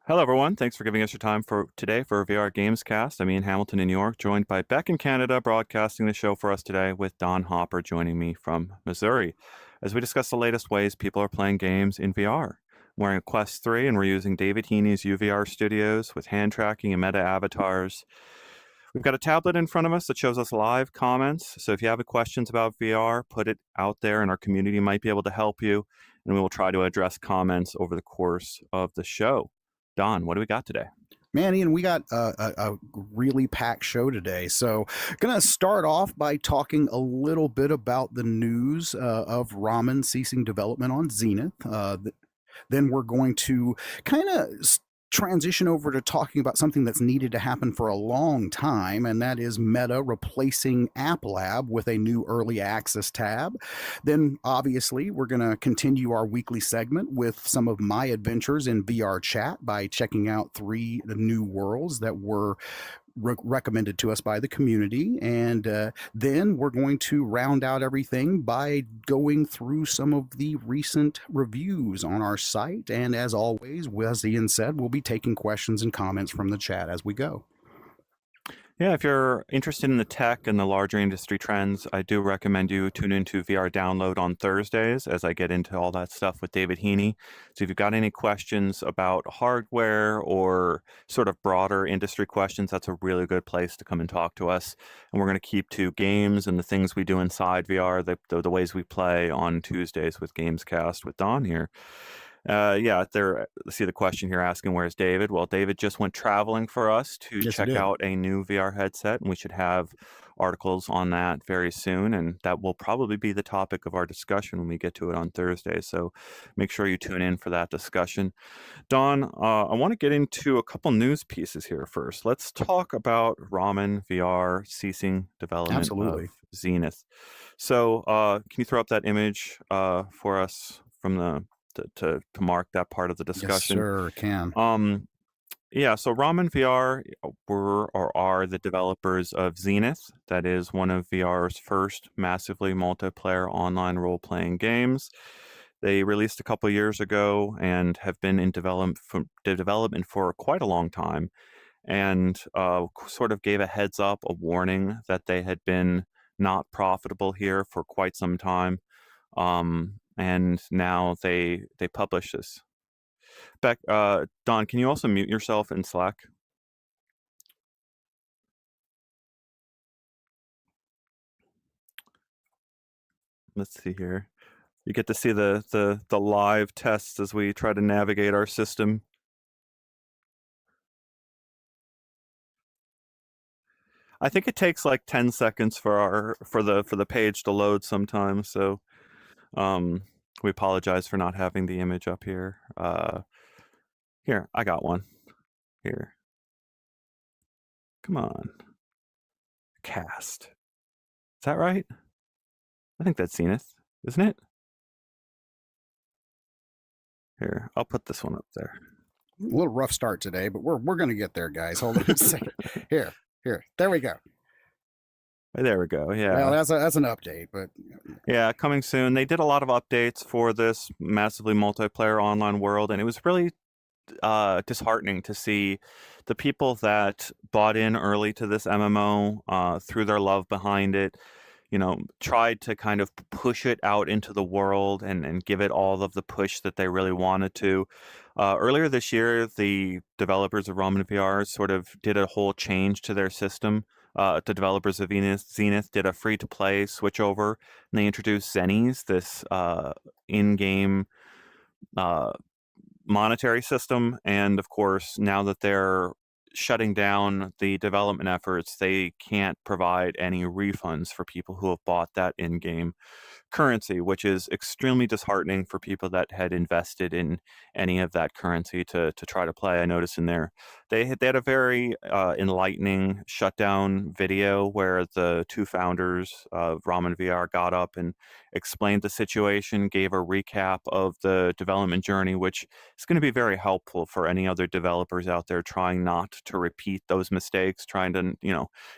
Hello, everyone. Thanks for giving us your time for today for VR Gamescast. I'm Ian Hamilton in New York, joined by Beck in Canada, broadcasting the show for us today, with Don Hopper joining me from Missouri as we discuss the latest ways people are playing games in VR. I'm wearing a Quest 3, and we're using David Heaney's UVR studios with hand tracking and meta avatars. We've got a tablet in front of us that shows us live comments. So if you have questions about VR, put it out there, and our community might be able to help you. And we will try to address comments over the course of the show. Don, what do we got today? Man, Ian, we got a really packed show today. So, gonna start off by talking a little bit about the news of Ramen ceasing development on Zenith. Then we're going to kind of transition over to talking about something that's needed to happen for a long time, and that is Meta replacing App Lab with a new early access tab. Then, obviously, we're going to continue our weekly segment with some of my adventures in VRChat by checking out three new worlds that were recommended to us by the community. And then we're going to round out everything by going through some of the recent reviews on our site. And as always, as Ian said, we'll be taking questions and comments from the chat as we go. Yeah, if you're interested in the tech and the larger industry trends, I do recommend you tune into VR Download on Thursdays as I get into all that stuff with David Heaney. So if you've got any questions about hardware or sort of broader industry questions, that's a really good place to come and talk to us. And we're going to keep to games and the things we do inside VR, the ways we play on Tuesdays with Gamescast with Don here. Let's see the question here asking, where's David? Well, David just went traveling for us to Yes, he check did. out a new VR headset, and we should have articles on that very soon, and that will probably be the topic of our discussion when we get to it on Thursday, so make sure you tune in for that discussion. Don, I want to get into a couple news pieces here first. Let's talk about Ramen VR ceasing development Absolutely. of Zenith. So can you throw up that image for us from the to mark that part of the discussion? Yes, sir, can. So Ramen VR are the developers of Zenith. That is one of VR's first massively multiplayer online role-playing games. They released a couple years ago and have been in development for quite a long time, and sort of gave a heads up, a warning that they had been not profitable here for quite some time. And now they publish this. Beck, Don, can you also mute yourself in Slack? Let's see here. You get to see the live tests as we try to navigate our system. I think it takes like 10 seconds for the page to load sometimes, so we apologize for not having the image up here. Here, I got one. Here. Come on. Cast. Is that right? I think that's Zenith, isn't it? Here, I'll put this one up there. A little rough start today, but we're going to get there, guys. Hold on a second. Here. There we go. There we go. Yeah. Well, that's an update, but yeah, coming soon. They did a lot of updates for this massively multiplayer online world, and it was really disheartening to see the people that bought in early to this MMO, threw their love behind it, tried to kind of push it out into the world and give it all of the push that they really wanted to. Earlier this year, the developers of Ramen VR sort of did a whole change to their system. The developers of Zenith did a free-to-play switchover, and they introduced Zennies, this in-game monetary system. And of course, now that they're shutting down the development efforts, they can't provide any refunds for people who have bought that in-game currency, which is extremely disheartening for people that had invested in any of that currency to try to play. I noticed in there they had a very enlightening shutdown video where the two founders of Ramen VR got up and explained the situation, gave a recap of the development journey, which is going to be very helpful for any other developers out there trying not to repeat those mistakes, trying to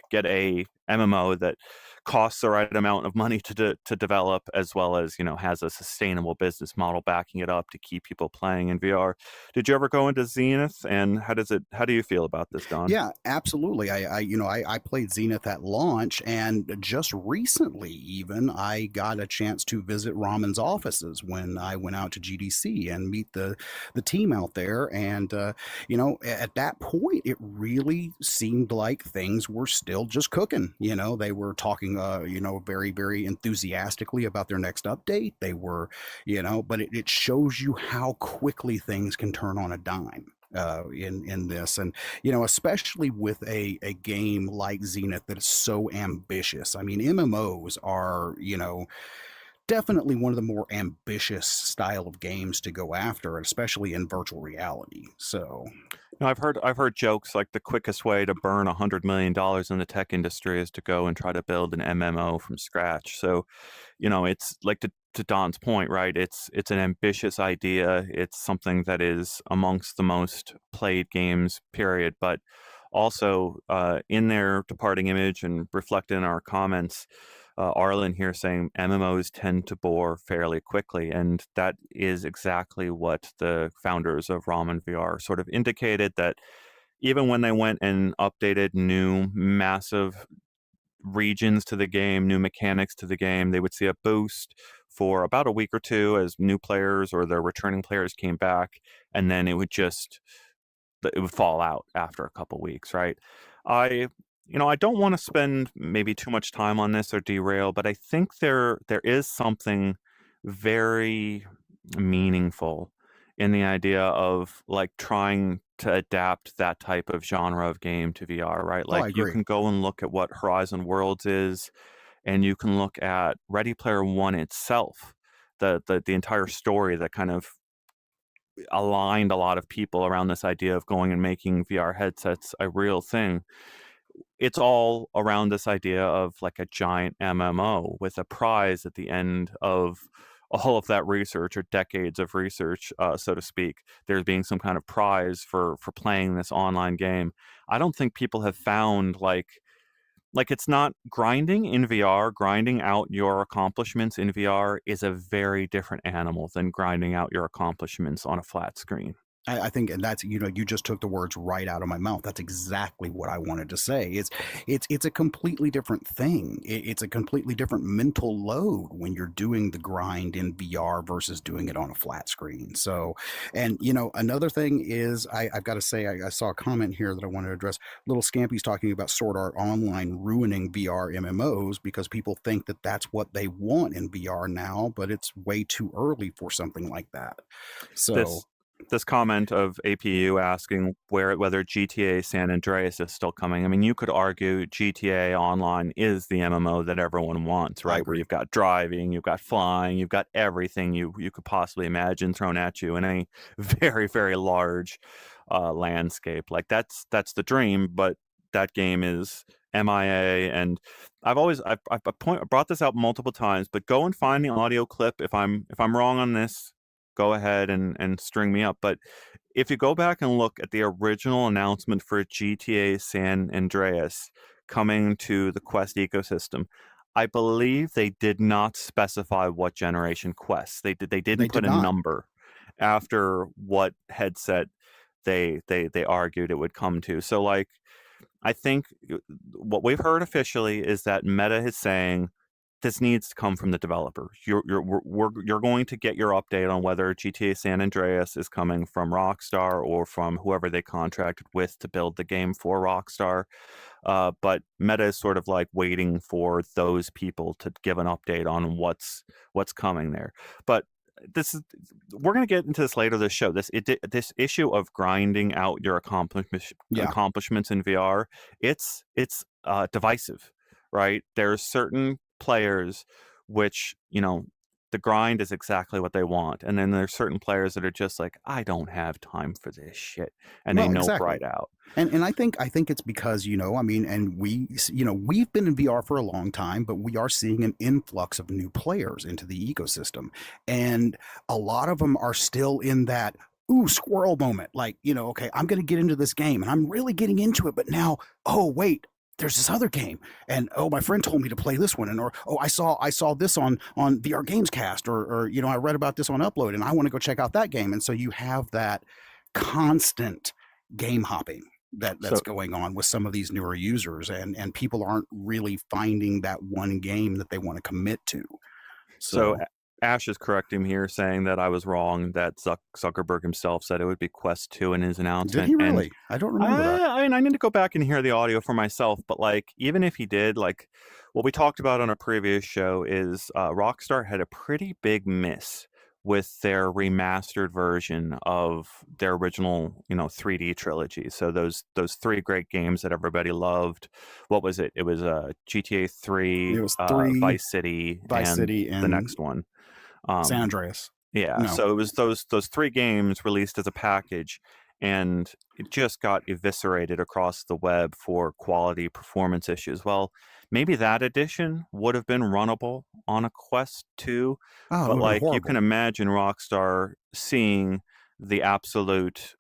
get a MMO that costs the right amount of money to develop, as well as, has a sustainable business model backing it up to keep people playing in VR. Did you ever go into Zenith, and how do you feel about this, Don? Yeah, absolutely. I played Zenith at launch, and just recently, even I got a chance to visit Ramen's offices when I went out to GDC and meet the team out there. And at that point, it really seemed like things were still just cooking. They were talking, very, very enthusiastically about their next update. They were, but it shows you how quickly things can turn on a dime in this. And especially with a game like Zenith that is so ambitious. I mean, MMOs are, definitely one of the more ambitious style of games to go after, especially in virtual reality. So I've heard jokes like the quickest way to burn $100 million in the tech industry is to go and try to build an MMO from scratch. So, it's like to Don's point, right? It's an ambitious idea. It's something that is amongst the most played games, period. But also, in their departing image and reflected in our comments, Arlen here saying MMOs tend to bore fairly quickly, and that is exactly what the founders of Ramen VR sort of indicated, that even when they went and updated new massive regions to the game, new mechanics to the game, they would see a boost for about a week or two as new players or their returning players came back, and then it would fall out after a couple weeks, right? I I don't want to spend maybe too much time on this or derail, but I think there is something very meaningful in the idea of like trying to adapt that type of genre of game to VR, right? oh, I Like you agree. can go and look at what Horizon Worlds is, and you can look at Ready Player One itself, the entire story that kind of aligned a lot of people around this idea of going and making VR headsets a real thing. It's all around this idea of like a giant MMO with a prize at the end of all of that research, or decades of research, so to speak. There's being some kind of prize for playing this online game. I don't think people have found like it's not grinding in VR. Grinding out your accomplishments in VR is a very different animal than grinding out your accomplishments on a flat screen. I think, and that's, you just took the words right out of my mouth. That's exactly what I wanted to say. It's a completely different thing. It's a completely different mental load when you're doing the grind in VR versus doing it on a flat screen. So, and another thing is, I've got to say, I saw a comment here that I wanted to address. Little Scampy's talking about Sword Art Online ruining VR MMOs because people think that that's what they want in VR now, but it's way too early for something like that. So. This this comment of APU asking whether GTA San Andreas is still coming. I mean, you could argue GTA Online is the MMO that everyone wants, I right? Where agree. you've got driving, you've got flying, you've got everything you could possibly imagine thrown at you in a very, very large landscape. Like that's the dream, but that game is MIA. And I've brought this out multiple times, but go and find the audio clip. If I'm wrong on this, go ahead and string me up. But if you go back and look at the original announcement for GTA San Andreas coming to the Quest ecosystem, I believe they did not specify what generation Quest. They They didn't did put a not. number after what headset they argued it would come to. So like I think what we've heard officially is that Meta is saying this needs to come from the developer. You're going to get your update on whether GTA San Andreas is coming from Rockstar or from whoever they contracted with to build the game for Rockstar. But Meta is sort of like waiting for those people to give an update on what's coming there. But this is we're going to get into this later this show. This issue of grinding out your Yeah. accomplishments in VR, it's divisive, right? There's certain players which the grind is exactly what they want, and then there's certain players that are just like, I don't have time for this shit, and they Well, nope exactly. right out. And I think it's because, I mean, and we've been in VR for a long time, but we are seeing an influx of new players into the ecosystem. And a lot of them are still in that ooh squirrel moment. Like, okay, I'm going to get into this game and I'm really getting into it, but now, oh wait, there's this other game, and oh, my friend told me to play this one, and or oh, I saw this on VR Gamescast, or I read about this on Upload, and I want to go check out that game. And so you have that constant game hopping that's So going on with some of these newer users, and people aren't really finding that one game that they want to commit to. So So Ash is correcting me here, saying that I was wrong. That Zuckerberg himself said it would be Quest 2 in his did announcement, he and really? I don't remember that. I mean, I need to go back and hear the audio for myself. But like, even if he did, like, what we talked about on a previous show is Rockstar had a pretty big miss with their remastered version of their original, 3D trilogy. So those three great games that everybody loved. What was it? It was GTA 3, It was 3, Vice City, Vice and City, the and next one. San Um, Andreas. yeah, No. so it was those three games released as a package, and it just got eviscerated across the web for quality performance issues. Well, maybe that edition would have been runnable on a Quest 2, Oh, it but would have been like you horrible. can imagine Rockstar seeing the absolute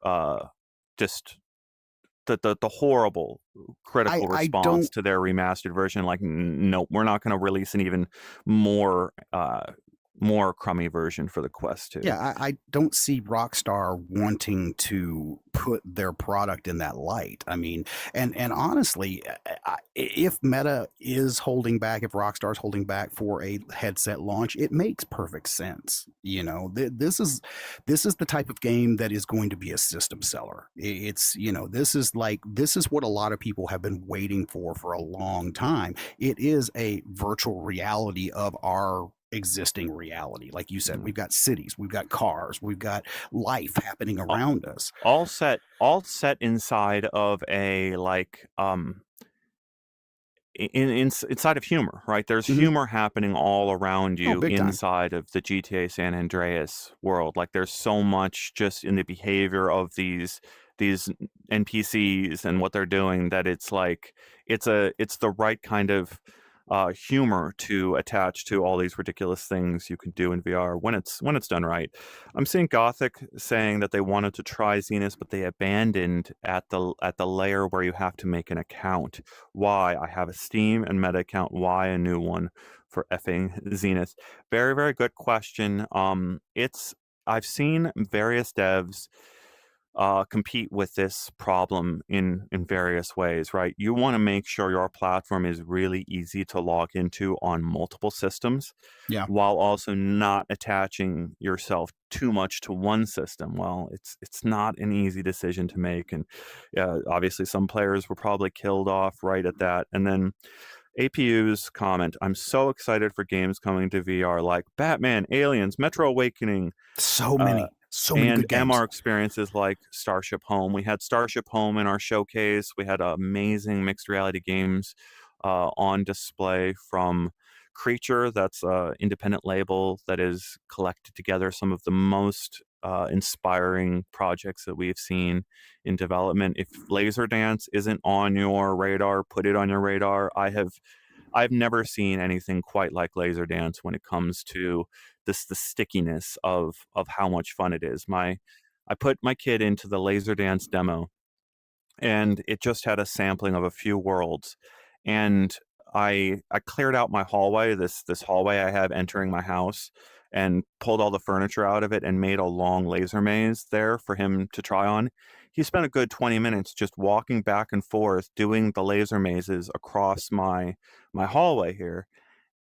just the horrible critical I don't response to their remastered version. Like, nope, we're not going to release an even more more crummy version for the Quest 2. Yeah, I don't see Rockstar wanting to put their product in that light. I mean, and honestly, if Meta is holding back, if Rockstar's holding back for a headset launch, it makes perfect sense. This is the type of game that is going to be a system seller. It's this is what a lot of people have been waiting for a long time. It is a virtual reality of our existing reality. Like you said, Mm. we've got cities, we've got cars, we've got life happening All, around us. all set inside of a like inside of humor, right? There's Hmm. humor happening all around Oh, you big time. inside of the GTA San Andreas world. Like, there's so much just in the behavior of these NPCs and what they're doing that it's like it's the right kind of humor to attach to all these ridiculous things you can do in VR when it's done right. I'm seeing Gothic saying that they wanted to try Zenith, but they abandoned at the layer where you have to make an account. Why? I have a Steam and Meta account. Why a new one for effing Zenith? Very, very good question. I've seen various devs compete with this problem in various ways, right? You want to make sure your platform is really easy to log into on multiple systems, Yeah. while also not attaching yourself too much to one system. Well, it's not an easy decision to make, and obviously some players were probably killed off right at that. And then APU's comment: I'm so excited for games coming to VR like Batman, Aliens, Metro Awakening, So uh, many, so many and good games. MR experiences like Starship Home. We had Starship Home in our showcase. We had amazing mixed reality games on display from Creature. That's an independent label that has collected together some of the most inspiring projects that we've seen in development. If Laser Dance isn't on your radar, put it on your radar. I've never seen anything quite like Laser Dance when it comes to the stickiness of how much fun it is. I put my kid into the Laser Dance demo, and it just had a sampling of a few worlds, and I cleared out my hallway, this hallway I have entering my house, and pulled all the furniture out of it and made a long laser maze there for him to try on. He spent a good 20 minutes just walking back and forth doing the laser mazes across my hallway here,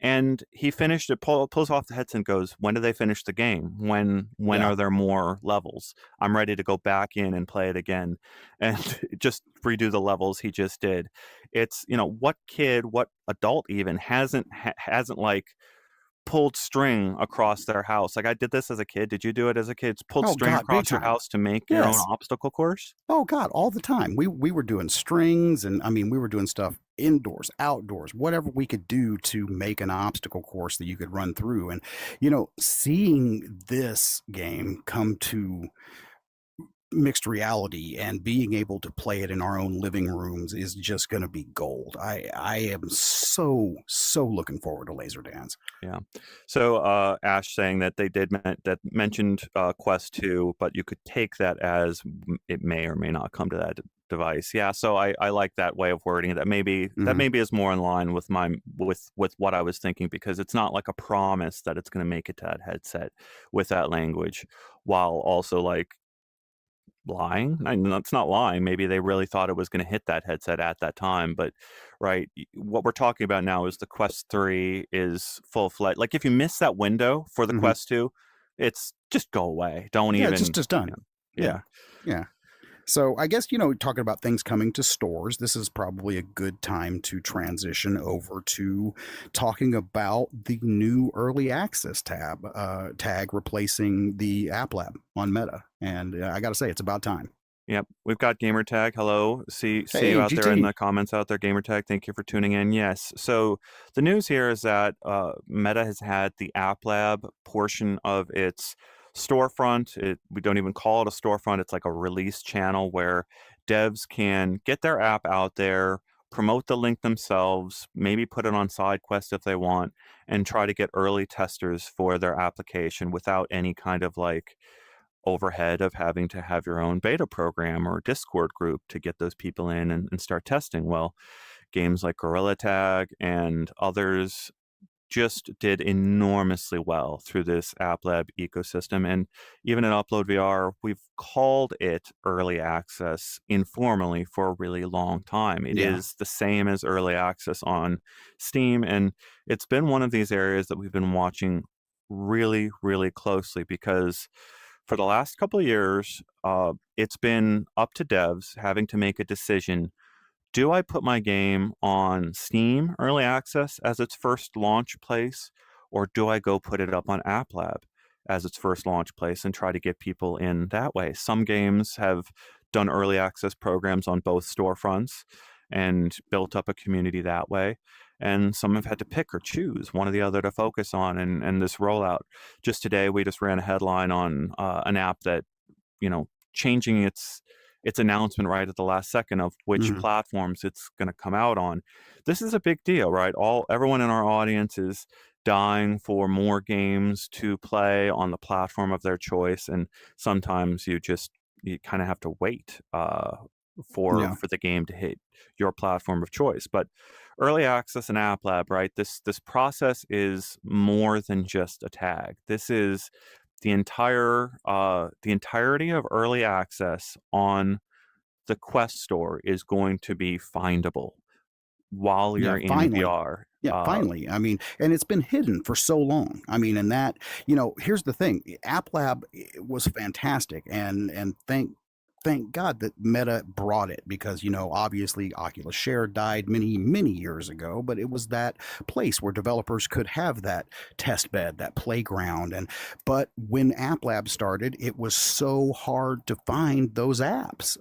and he finished it, pulls off the headset and goes, when do they finish the game? When Yeah. are there more levels? I'm ready to go back in and play it again and just redo the levels he just did. It's, what kid, what adult even hasn't like pulled string across their house? Like, I did this as a kid. Did you do it as a kid? Pulled Oh string God, big across your time. house to make your own Yes. obstacle course? Oh God, all the time. We were doing strings, and I mean we were doing stuff indoors, outdoors, whatever we could do to make an obstacle course that you could run through. And seeing this game come to mixed reality and being able to play it in our own living rooms is just going to be gold. I am so looking forward to Laser Dance. Yeah. So Ash saying that they did mentioned Quest 2, but you could take that as it may or may not come to that. device. Yeah, so I like that way of wording it. That Hmm. maybe is more in line with with what I was thinking, because it's not like a promise that it's going to make it to that headset with that language, while also like lying. I mean, that's not lying. Maybe they really thought it was going to hit that headset at that time. But right, what we're talking about now is the Quest 3 is full fledged. Like if you miss that window for the Hmm. Quest 2, it's just go away. Don't Yeah, it's even. just done. Yeah. Yeah, Yeah. yeah. So I guess, talking about things coming to stores, this is probably a good time to transition over to talking about the new early access tag replacing the App Lab on Meta. And I got to say, it's about time. Yep, we've got Gamertag. Hello, see you Hey, out there in GT. the comments out there. Gamertag, thank you for tuning in. Yes, so the news here is that Meta has had the App Lab portion of its storefront. We don't even call it a storefront; it's like a release channel where devs can get their app out there, promote the link themselves, maybe put it on SideQuest if they want, and try to get early testers for their application without any kind of like overhead of having to have your own beta program or Discord group to get those people in and start testing. Well, games like Gorilla Tag and others just did enormously well through this App Lab ecosystem. And even at UploadVR, we've called it early access informally for a really long time. It Yeah. is the same as early access on Steam. And it's been one of these areas that we've been watching really, really closely, because for the last couple of years, it's been up to devs having to make a decision. Do I put my game on Steam Early Access as its first launch place, or do I go put it up on App Lab as its first launch place and try to get people in that way? Some games have done early access programs on both storefronts and built up a community that way. And some have had to pick or choose one or the other to focus on. And this rollout, just today, we just ran a headline on an app that, changing its announcement right at the last second of which Hmm. platforms it's going to come out on. This is a big deal, right? Everyone in our audience is dying for more games to play on the platform of their choice, and sometimes you kind of have to wait Yeah. for the game to hit your platform of choice. But early access and App Lab, right? This process is more than just a tag. This is the entirety of early access on the Quest store is going to be findable while Yeah. you're in Finally. VR. Yeah, finally. I mean, and it's been hidden for so long. I mean, and that, here's the thing. App Lab was fantastic, and thank God that Meta brought it, because, obviously Oculus Share died many, many years ago, but it was that place where developers could have that test bed, that playground. But when App Lab started, it was so hard to find those apps.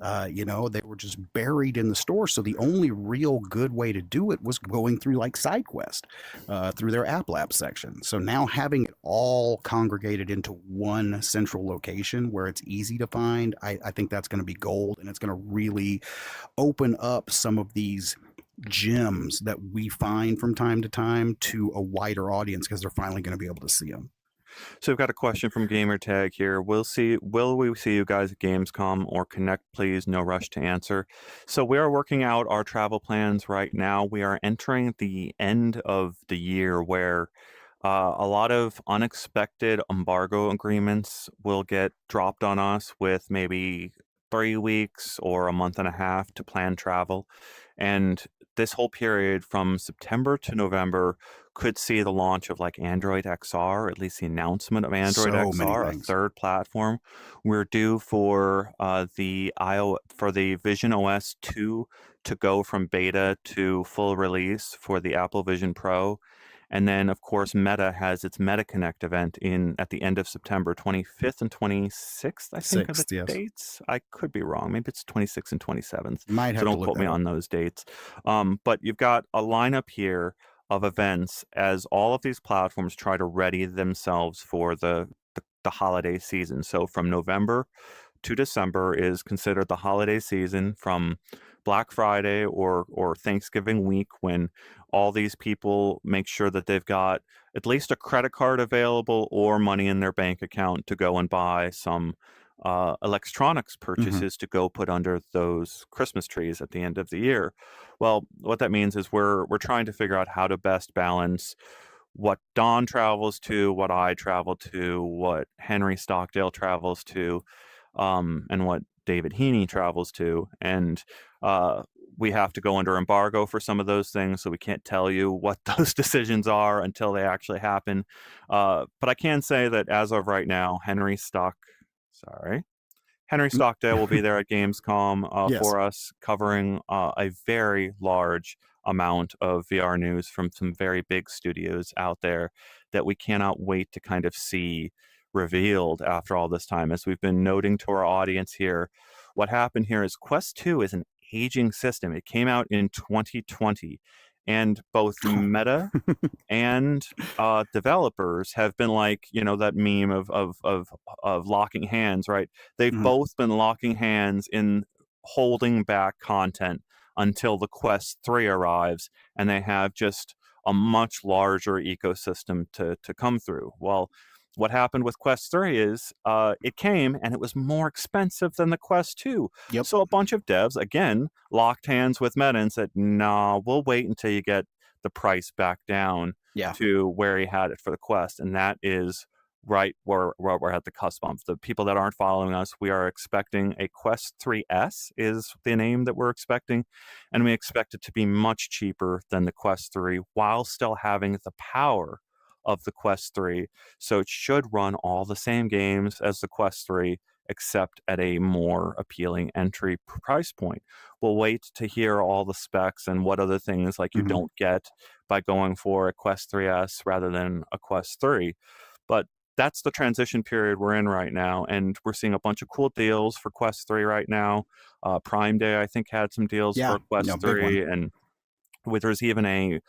They were just buried in the store. So the only real good way to do it was going through like SideQuest, through their App Lab section. So now having it all congregated into one central location where it's easy to find, I think that's going to be gold, and it's going to really open up some of these gems that we find from time to time to a wider audience, because they're finally going to be able to see them. So we've got a question from Gamertag here. Will we see you guys at Gamescom or Connect, please? No rush to answer. So we are working out our travel plans right now. We are entering the end of the year where a lot of unexpected embargo agreements will get dropped on us with maybe 3 weeks or a month and a half to plan travel. And this whole period from September to November could see the launch of like Android XR, at least the announcement of Android So many XR, a things. third platform. We're due for the Vision OS 2 to go from beta to full release for the Apple Vision Pro. And then, of course, Meta has its Meta Connect event at the end of September, 25th and 26th, I think, are the Sixth, yes. dates. I could be wrong. Maybe it's 26th and 27th. Might So have to don't look quote me that up. on those dates. But you've got a lineup here of events as all of these platforms try to ready themselves for the holiday season. So from November to December is considered the holiday season, from Black Friday or Thanksgiving week, when all these people make sure that they've got at least a credit card available or money in their bank account to go and buy some electronics Hmm. purchases to go put under those Christmas trees at the end of the year. Well, what that means is we're trying to figure out how to best balance what Don travels to, what I travel to, what Henry Stockdale travels to, and what David Heaney travels to. And uh, we have to go under embargo for some of those things, so we can't tell you what those decisions are until they actually happen. But I can say that as of right now, Henry Stockdale will be there at Gamescom Yes. for us, covering a very large amount of VR news from some very big studios out there that we cannot wait to kind of see revealed after all this time. As we've been noting to our audience here, what happened here is Quest 2 is an aging system. It came out in 2020, and both Meta and developers have been like, that meme of locking hands, right? They've Mhm. both been locking hands in holding back content until the Quest 3 arrives, and they have just a much larger ecosystem to come through. Well, what happened with Quest 3 is it came and it was more expensive than the Quest 2. Yep. So a bunch of devs, again, locked hands with Meta and said, nah, we'll wait until you get the price back down Yeah. to where he had it for the Quest. And that is right where we're at the cusp of. The people that aren't following us, we are expecting a Quest 3S is the name that we're expecting. And we expect it to be much cheaper than the Quest 3 while still having the power of the Quest 3. So it should run all the same games as the Quest 3, except at a more appealing entry price point. We'll wait to hear all the specs and what other things like you Hmm. don't get by going for a Quest 3S rather than a Quest 3. But that's the transition period we're in right now, and we're seeing a bunch of cool deals for Quest 3 right now. Prime Day, I think, had some deals Yeah. for No, Quest big one. 3, and there's even a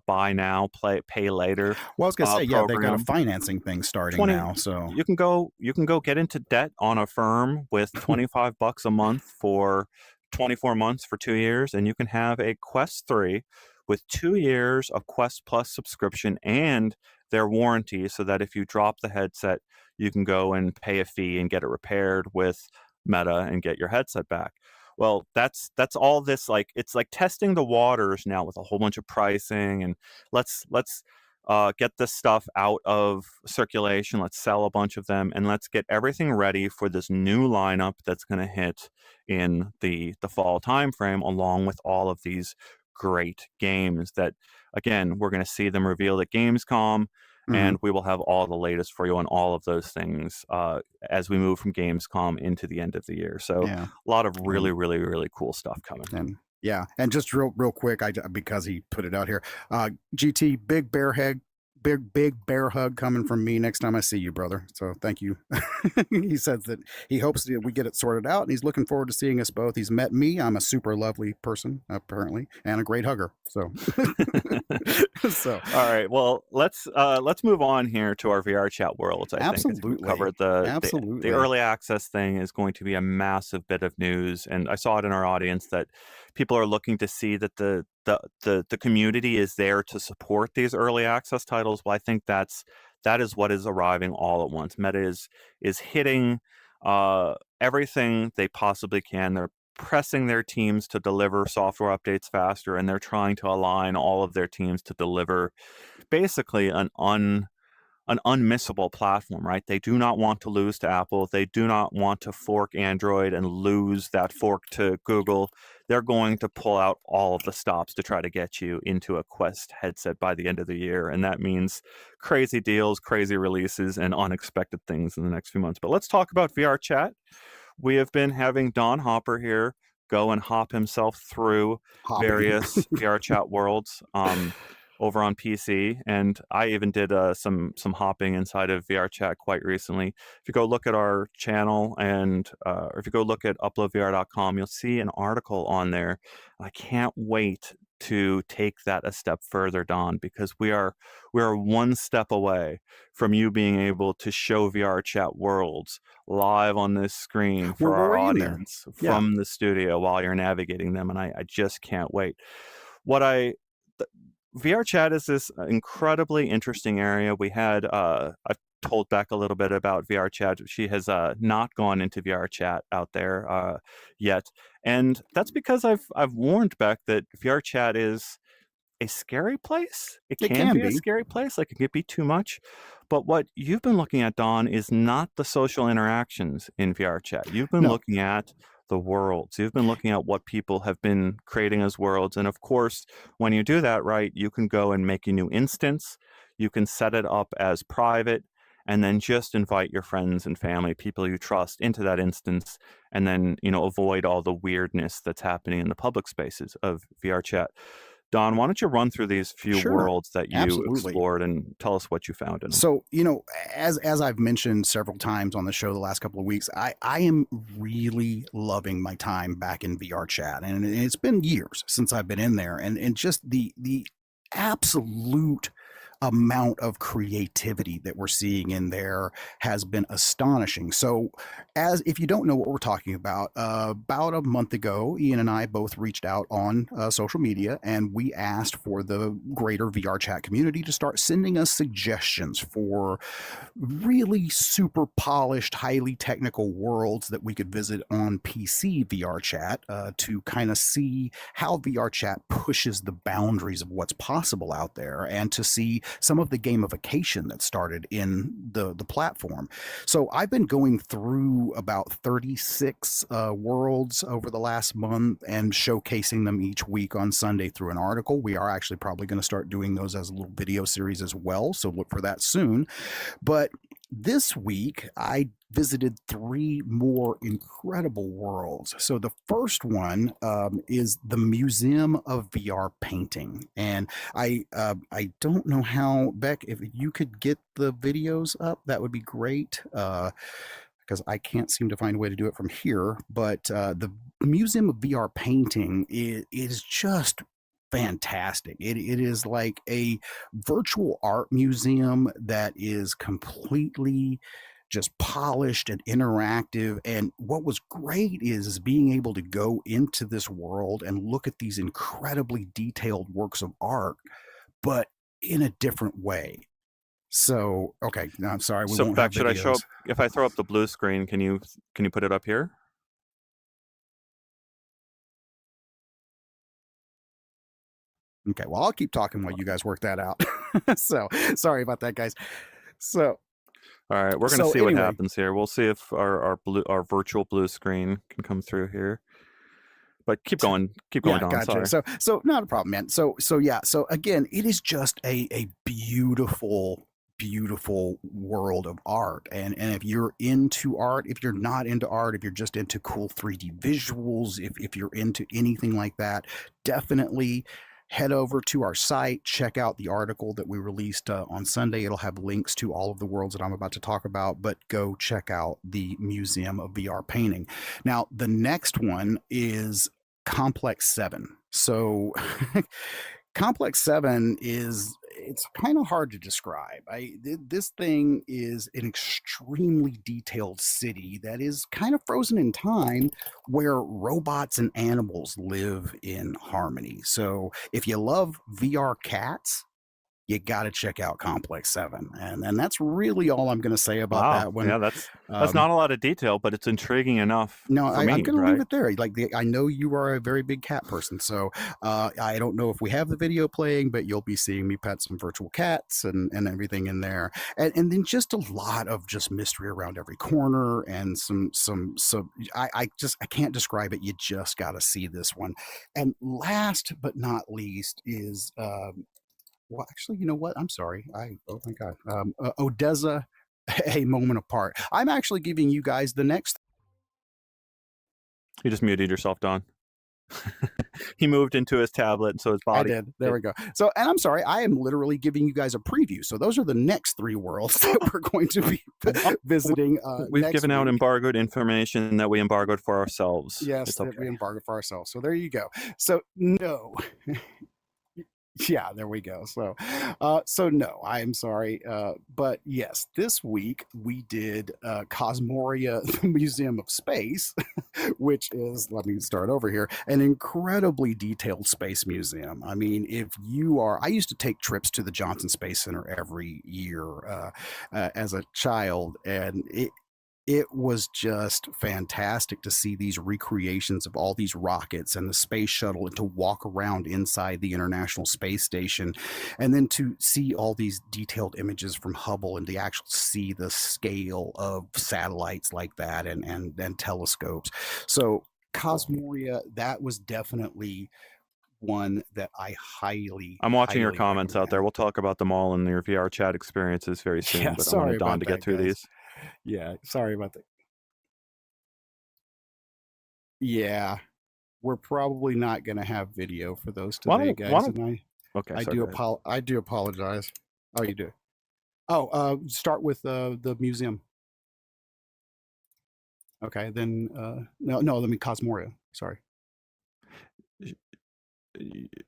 buy now, pay later Well, I was gonna say, yeah, they got a program. financing thing starting 20 now. So you can go get into debt on a firm with $25 a month for 24 months for 2 years, and you can have a Quest 3 with 2 years of Quest Plus subscription and their warranty, so that if you drop the headset, you can go and pay a fee and get it repaired with Meta and get your headset back. Well, that's all this, like, it's like testing the waters now with a whole bunch of pricing, and let's get this stuff out of circulation. Let's sell a bunch of them, and let's get everything ready for this new lineup that's going to hit in the fall timeframe, along with all of these great games that, again, we're going to see them revealed at Gamescom, mhm. and we will have all the latest for you on all of those things as we move from Gamescom into the end of the year. So Yeah. a lot of And really, really, really cool stuff coming. and yeah, and just real quick, because he put it out here, GT, big bear hug coming from me next time I see you, brother. So thank you. He says that he hopes that we get it sorted out, and he's looking forward to seeing us both. He's met me. I'm a super lovely person, apparently, and a great hugger. So, so All right. Well, let's move on here to our VR chat worlds. I think as we've absolutely, covered the absolutely. early access thing is going to be a massive bit of news, and I saw it in our audience that people are looking to see that the community is there to support these early access titles. Well, I think that is what is arriving all at once. Meta is hitting everything they possibly can. They're pressing their teams to deliver software updates faster, and they're trying to align all of their teams to deliver basically an unmissable platform, right? They do not want to lose to Apple. They do not want to fork Android and lose that fork to Google. They're going to pull out all of the stops to try to get you into a Quest headset by the end of the year. And that means crazy deals, crazy releases, and unexpected things in the next few months. But let's talk about VRChat. We have been having Don Hopper here go and hop himself through Hoppy. various VRChat worlds over on PC, and I even did some hopping inside of VRChat quite recently. If you go look at our channel or if you go look at UploadVR.com, you'll see an article on there. I can't wait to take that a step further, Don, because we are one step away from you being able to show VRChat worlds live on this screen We're for our already in there. audience Yeah. from the studio while you're navigating them, and I just can't wait. What I th- VRChat is this incredibly interesting area. We had told Beck a little bit about VRChat. She has not gone into VRChat out there yet, and that's because I've warned Beck that VRChat is a scary place. It It can can be a be. scary place. Like, it can be too much. But what you've been looking at, Don, is not the social interactions in VRChat. You've been No. looking at the worlds. You've been looking at what people have been creating as worlds. And of course, when you do that, right, you can go and make a new instance. You can set it up as private and then just invite your friends and family, people you trust, into that instance, and then, avoid all the weirdness that's happening in the public spaces of VRChat. Don, why don't you run through these few Sure. worlds that you Absolutely. explored and tell us what you found in them? So, as I've mentioned several times on the show the last couple of weeks, I am really loving my time back in VRChat, and it's been years since I've been in there, and just the absolute amount of creativity that we're seeing in there has been astonishing. So, as if you don't know what we're talking about a month ago, Ian and I both reached out on social media, and we asked for the greater VRChat community to start sending us suggestions for really super polished, highly technical worlds that we could visit on PC VRChat to kind of see how VRChat pushes the boundaries of what's possible out there, and to see some of the gamification that started in the platform. So I've been going through about 36 worlds over the last month and showcasing them each week on Sunday through an article. We are actually probably going to start doing those as a little video series as well, so look for that soon. But this week, I visited 3 more incredible worlds. So the first one is the Museum of VR Painting, and I don't know how, Beck, if you could get the videos up, that would be great. Because I can't seem to find a way to do it from here. But the Museum of VR Painting is just fantastic. It is like a virtual art museum that is completely just polished and interactive. And what was great is being able to go into this world and look at these incredibly detailed works of art, but in a different way. So, okay, no, I'm sorry, we So, won't have Beck, should I show up? videos. If I throw up the blue screen, can you put it up here? Okay, well, I'll keep talking while you guys work that out. So, sorry about that, guys. So, All right, we're going to see what anyway, happens here. We'll see if our virtual blue screen can come through here. But keep going, yeah, Don. gotcha. Sorry. So not a problem, man. So yeah. So again, it is just a beautiful, beautiful world of art. And if you're into art, if you're not into art, if you're just into cool 3D visuals, if you're into anything like that, definitely head over to our site, check out the article that we released on Sunday. It'll have links to all of the worlds that I'm about to talk about, but go check out the Museum of VR Painting. Now, the next one is Complex 7. So Complex 7 it's kind of hard to describe. This thing is an extremely detailed city that is kind of frozen in time, where robots and animals live in harmony. So if you love VR cats, you got to check out Complex 7. And that's really all I'm going to say about Wow. that one. Yeah, that's not a lot of detail, but it's intriguing enough No, for me, I'm going to right? leave it there. Like, I know you are a very big cat person, so I don't know if we have the video playing, but you'll be seeing me pet some virtual cats and everything in there, and then just a lot of just mystery around every corner, and some I can't describe it. You just got to see this one. And last but not least is well, actually, you know what? I'm sorry. Oh my god, ODESZA, a moment apart. I'm actually giving you guys the next. You just muted yourself, Don. He moved into his tablet, so his I body. did. There we go. So, and I'm sorry, I am literally giving you guys a preview. So those are the next 3 worlds that we're going to be visiting. We've next given out week. embargoed information that we embargoed for ourselves. Yes, It's that okay. we embargoed for ourselves. So there you go. So no, Yeah, there we go. So no, I am sorry, but yes, this week we did Cosmoria, the Museum of Space, which is, let me start over here, an incredibly detailed space museum. I mean, if you are, I used to take trips to the Johnson Space Center every year as a child, and it was just fantastic to see these recreations of all these rockets and the space shuttle and to walk around inside the International Space Station and then to see all these detailed images from Hubble and to actually see the scale of satellites like that and telescopes. So Cosmoria, that was definitely one that I highly, I'm watching your highly comments out there. recommend. We'll talk about them all in your VR chat experiences very soon, Yeah, but I sorry wanted Don about to get that, through guys. these. Yeah, sorry about that. Yeah, we're probably not going to have video for those today, Why guys, don't, and okay, I sorry, do go ahead. I do apologize. Oh, you do. Oh, start with the museum. Okay, then no, let me Cosmoria. Sorry.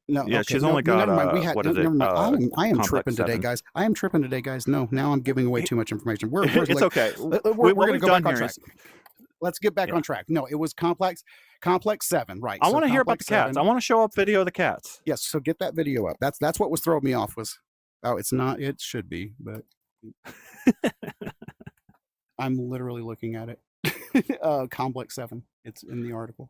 No, Yeah, okay, she's no, only no, got, never mind. We had what no, is it, never mind. I am Complex tripping today, 7. guys. I am tripping today, guys. No, now I'm giving away too much information. We're It's like okay. we're What going to we've go done back on here track. is, Let's get back yeah, on track. No, it was Complex 7, right? I So want to hear about the Complex cats. I 7. want to show up video of the cats. Yes, so get that video up. That's what was throwing me off was, oh, it's not, it should be, but I'm literally looking at it. Complex 7. It's in the article.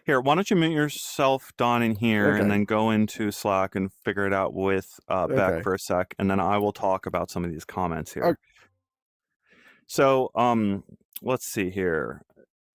Here, why don't you mute yourself, Don, in here, and Okay. then go into Slack and figure it out with Beck Okay. for a sec, and then I will talk about some of these comments Okay. here. So, let's see here.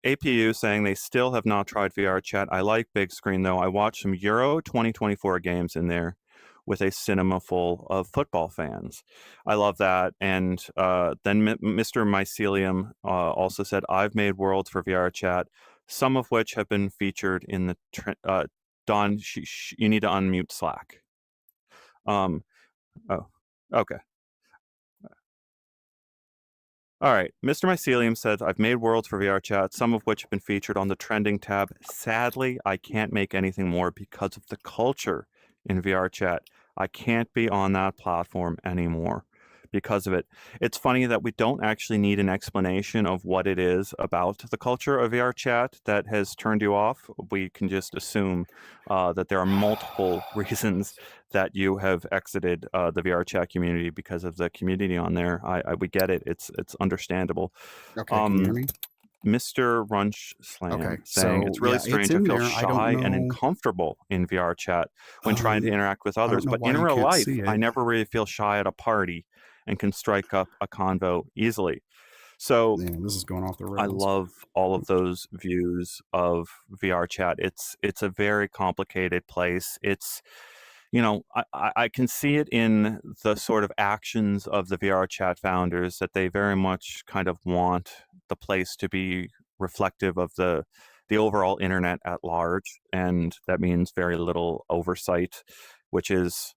APU saying they still have not tried VRChat. I like big screen though. I watched some Euro 2024 games in there with a cinema full of football fans. I love that. And then Mr. Mycelium also said, I've made worlds for VRChat, some of which have been featured in the Don, you need to unmute Slack. Oh, okay. All right. Mr. Mycelium says, I've made worlds for VRChat, some of which have been featured on the trending tab. Sadly, I can't make anything more because of the culture in VRChat. I can't be on that platform anymore because of it. It's funny that we don't actually need an explanation of what it is about the culture of VRChat that has turned you off. We can just assume that there are multiple reasons that you have exited the VRChat community because of the community on there. We get it. It's understandable. Okay, can you hear me? Mr. Runch Slam Okay, saying, so it's really yeah, it's strange. I in feel there. I don't shy and know. uncomfortable in VRChat when trying to interact with I don't others. know But why in you real can't life, see I it. never really feel shy at a party and can strike up a convo easily. So Yeah, this is going off the I rails. love all of those views of VRChat. It's a very complicated place. It's, you know, I can see it in the sort of actions of the VRChat founders that they very much kind of want the place to be reflective of the overall internet at large, and that means very little oversight, which is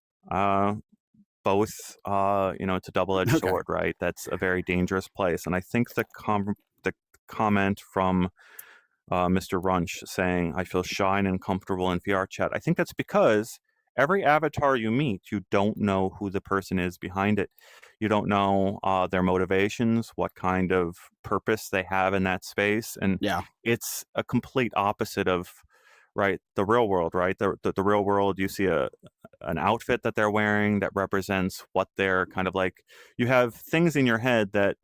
both you know, it's a double-edged Okay. sword, right? That's a very dangerous place. And I think the comment from Mr. Runch saying, I feel shy and uncomfortable in VRChat. I think that's because every avatar you meet, you don't know who the person is behind it. You don't know their motivations, what kind of purpose they have in that space. And Yeah. it's a complete opposite of, right, the real world, right? The real world, you see an outfit that they're wearing that represents what they're kind of like. You have things in your head that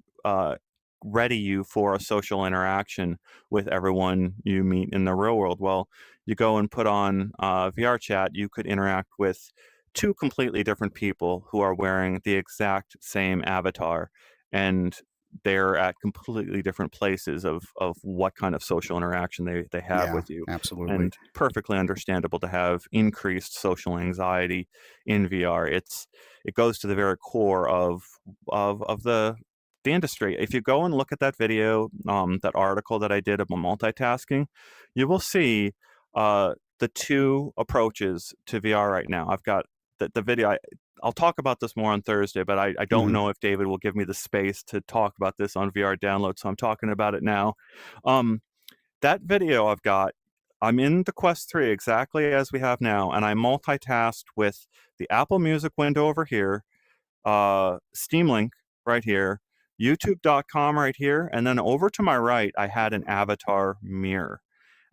ready you for a social interaction with everyone you meet in the real world. Well, you go and put on VRChat, you could interact with two completely different people who are wearing the exact same avatar, and they're at completely different places of what kind of social interaction they have Yeah, with you. absolutely. And perfectly understandable to have increased social anxiety in VR. It goes to the very core of the industry. If you go and look at that video, that article that I did about multitasking, you will see the two approaches to VR right now. I've got the video. I'll talk about this more on Thursday, but I don't know if David will give me the space to talk about this on VR download, so I'm talking about it now. That video I've got I'm in the Quest 3 exactly as we have now, and I multitasked with the Apple Music window over here, Steam Link right here, YouTube.com right here, and then over to my right, I had an avatar mirror.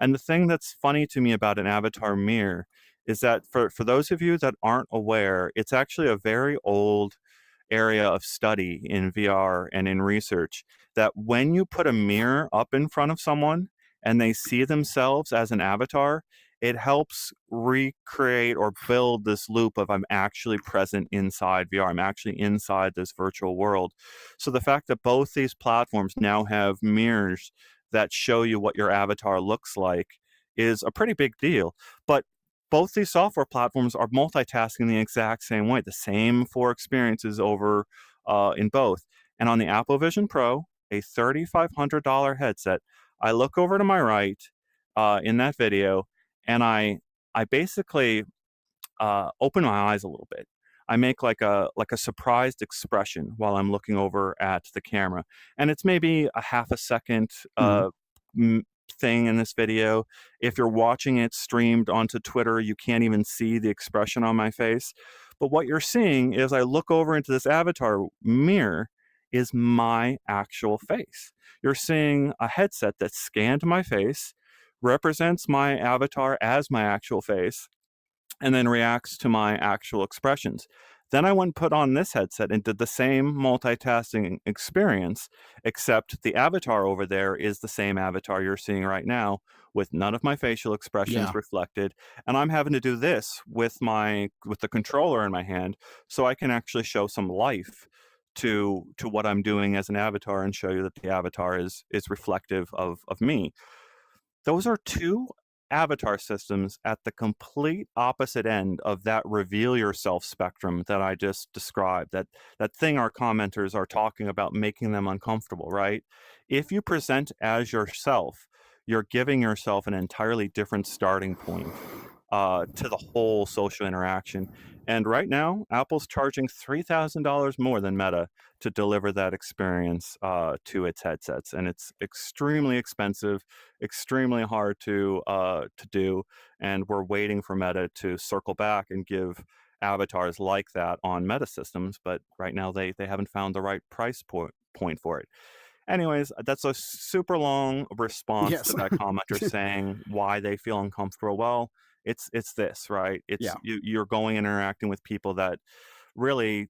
And the thing that's funny to me about an avatar mirror is that for those of you that aren't aware, it's actually a very old area of study in VR and in research that when you put a mirror up in front of someone and they see themselves as an avatar, it helps recreate or build this loop of I'm actually present inside VR. I'm actually inside this virtual world. So the fact that both these platforms now have mirrors that show you what your avatar looks like is a pretty big deal. But both these software platforms are multitasking the exact same way, the same four experiences over in both. And on the Apple Vision Pro, a $3,500 headset, I look over to my right in that video, and I basically open my eyes a little bit. I make like a surprised expression while I'm looking over at the camera, and it's maybe a half a second Mhm. m- thing in this video. If you're watching it streamed onto Twitter, you can't even see the expression on my face. But what you're seeing is I look over into this avatar mirror is my actual face. You're seeing a headset that scanned my face, represents my avatar as my actual face, and then reacts to my actual expressions. Then I went and put on this headset and did the same multitasking experience, except the avatar over there is the same avatar you're seeing right now with none of my facial expressions Yeah. reflected. And I'm having to do this with the controller in my hand so I can actually show some life to what I'm doing as an avatar and show you that the avatar is reflective of me. Those are two avatar systems at the complete opposite end of that reveal yourself spectrum that I just described, that thing our commenters are talking about making them uncomfortable, right? If you present as yourself, you're giving yourself an entirely different starting point to the whole social interaction. And right now, Apple's charging $3,000 more than Meta to deliver that experience to its headsets, and it's extremely expensive, extremely hard to do. And we're waiting for Meta to circle back and give avatars like that on Meta systems, but right now they haven't found the right point for it. Anyways, that's a super long response to Yes. that commenter saying why they feel uncomfortable. Well, it's this, right? It's Yeah. you're going and interacting with people that really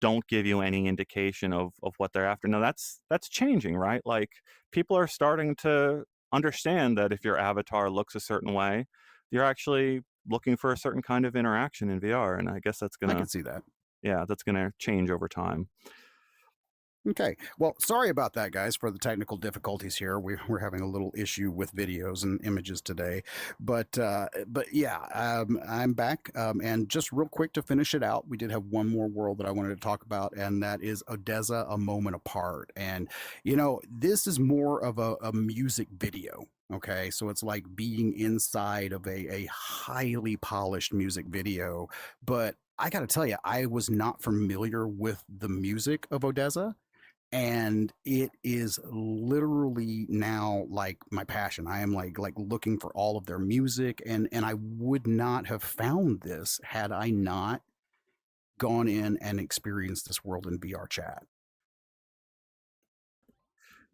don't give you any indication of what they're after. Now that's changing, right? Like people are starting to understand that if your avatar looks a certain way, you're actually looking for a certain kind of interaction in VR. And I guess I can see that. that's gonna change over time. Okay. Well, sorry about that, guys, for the technical difficulties here. We're having a little issue with videos and images today, but yeah, I'm back. And just real quick to finish it out, we did have one more world that I wanted to talk about, and that is ODESZA: A Moment Apart. And this is more of a music video. Okay, so it's like being inside of a highly polished music video, but I got to tell you, I was not familiar with the music of ODESZA, and it is literally now like my passion. I am like looking for all of their music, and I would not have found this had I not gone in and experienced this world in VRChat.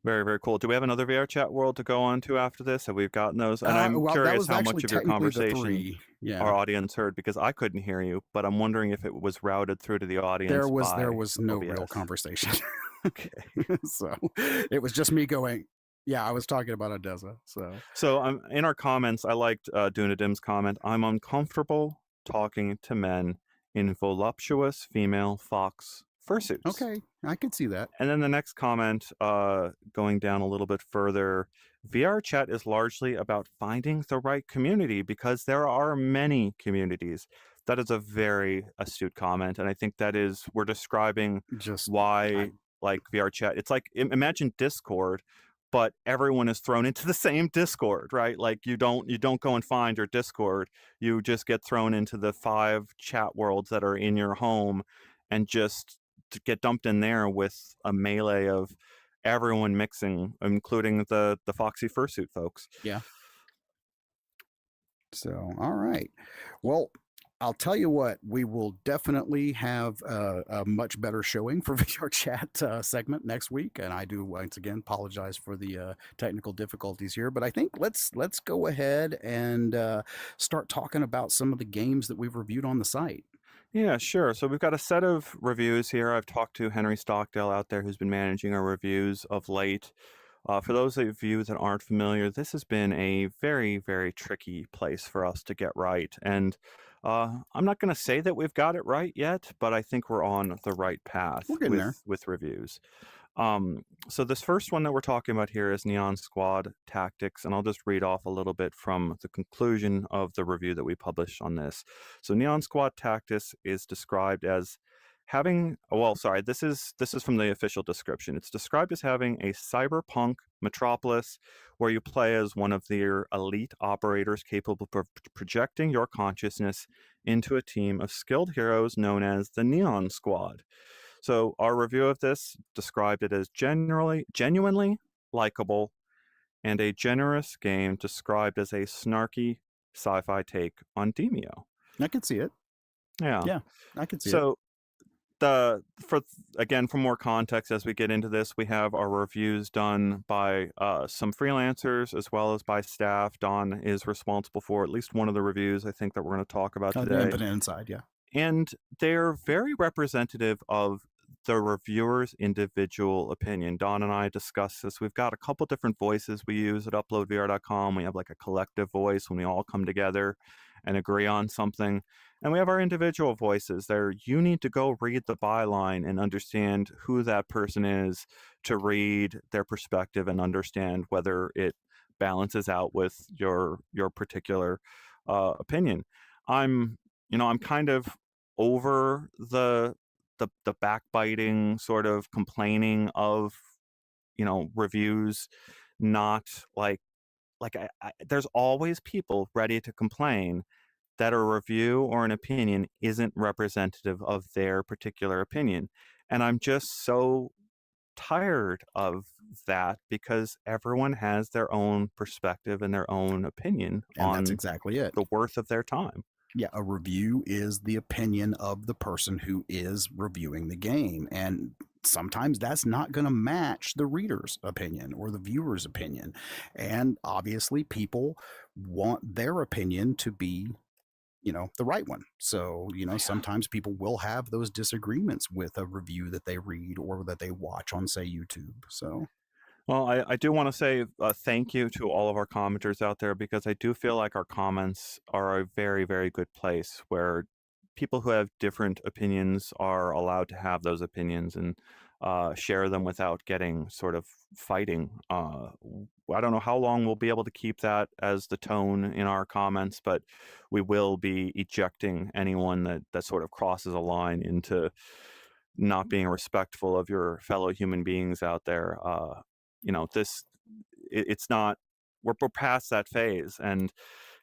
Very, very cool. Do we have another VRChat world to go on to after this? Have we gotten those? And I'm Well, that curious was how actually much of your technically the conversation three. Yeah, our audience heard because I couldn't hear you, but I'm wondering if it was routed through to the there audience was there by was no real OBS. conversation. Okay. So it was just me going. Yeah, I was talking about ODESZA. So So in our comments, I liked Dunadim's comment. I'm uncomfortable talking to men in voluptuous female fox fursuits. okay, I could see that. And then the next comment, going down a little bit further, VR chat is largely about finding the right community because there are many communities. That is a very astute comment, and I think we're describing Just I why like VR chat. It's like imagine Discord, but everyone is thrown into the same Discord, right? Like you don't go and find your Discord. You just get thrown into the five chat worlds that are in your home, and just to get dumped in there with a melee of everyone mixing, including the Foxy Fursuit folks. yeah. So, all right. Well, I'll tell you what, we will definitely have a much better showing for VRChat segment next week. And I do once again apologize for the technical difficulties here, but I think let's go ahead and start talking about some of the games that we've reviewed on the site. Yeah, sure. So we've got a set of reviews here. I've talked to Henry Stockdale out there who's been managing our reviews of late. For those of you that aren't familiar, this has been a very, very tricky place for us to get right. And I'm not going to say that we've got it right yet, but I think we're on the right path We're getting there. with reviews. So this first one that we're talking about here is Neon Squad Tactics, and I'll just read off a little bit from the conclusion of the review that we published on this. So Neon Squad Tactics is described as having, well, sorry, this is from the official description. It's described as having a cyberpunk metropolis where you play as one of their elite operators capable of projecting your consciousness into a team of skilled heroes known as the Neon Squad. So our review of this described it as genuinely likable and a generous game described as a snarky sci-fi take on Demio. I can see it. Yeah. Yeah, I can see it. So for more context as we get into this, we have our reviews done by some freelancers as well as by staff. Don is responsible for at least one of the reviews I think that we're going to talk about The today. Infinite Inside, yeah. And they're very representative of the reviewer's individual opinion. Don and I discussed this. We've got a couple different voices we use at UploadVR.com. We have like a collective voice when we all come together and agree on something. And we have our individual voices there. You need to go read the byline and understand who that person is to read their perspective and understand whether it balances out with your particular opinion. I'm kind of over the backbiting sort of complaining of reviews. Not there's always people ready to complain that a review or an opinion isn't representative of their particular opinion, and I'm just so tired of that because everyone has their own perspective and their own opinion And that's on exactly it. the worth of their time. Yeah, a review is the opinion of the person who is reviewing the game. And sometimes that's not going to match the reader's opinion or the viewer's opinion. And obviously, people want their opinion to be the right one. So sometimes people will have those disagreements with a review that they read or that they watch on, say, YouTube. So Well, I do want to say thank you to all of our commenters out there, because I do feel like our comments are a very, very good place where people who have different opinions are allowed to have those opinions and share them without getting sort of fighting. I don't know how long we'll be able to keep that as the tone in our comments, but we will be ejecting anyone that sort of crosses a line into not being respectful of your fellow human beings out there. It's not, we're past that phase, and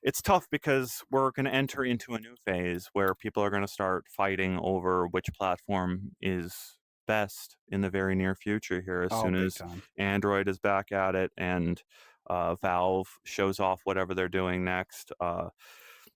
it's tough because we're going to enter into a new phase where people are going to start fighting over which platform is best in the very near future here, as soon big as time. Android is back at it and Valve shows off whatever they're doing next.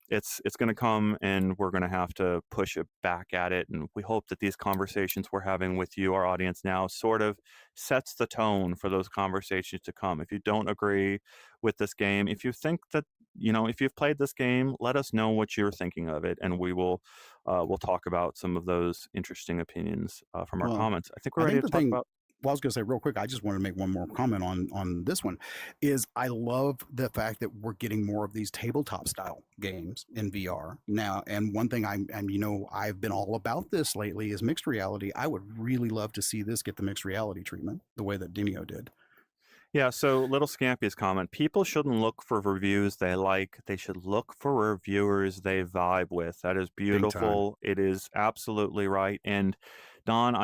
It's going to come, and we're going to have to push it back at it. And we hope that these conversations we're having with you, our audience now, sort of sets the tone for those conversations to come. If you don't agree with this game, if you think that, if you've played this game, let us know what you're thinking of it, and we'll talk about some of those interesting opinions from our comments. I think we're ready to talk about. Well, I was going to say real quick, I just wanted to make one more comment on this one. Is I love the fact that we're getting more of these tabletop style games in VR now. And one thing I've been all about this lately is mixed reality. I would really love to see this get the mixed reality treatment the way that Demio did. Yeah, so Little Scampy's comment: people shouldn't look for reviews they like. They should look for reviewers they vibe with. That is beautiful. It is absolutely right. And Don,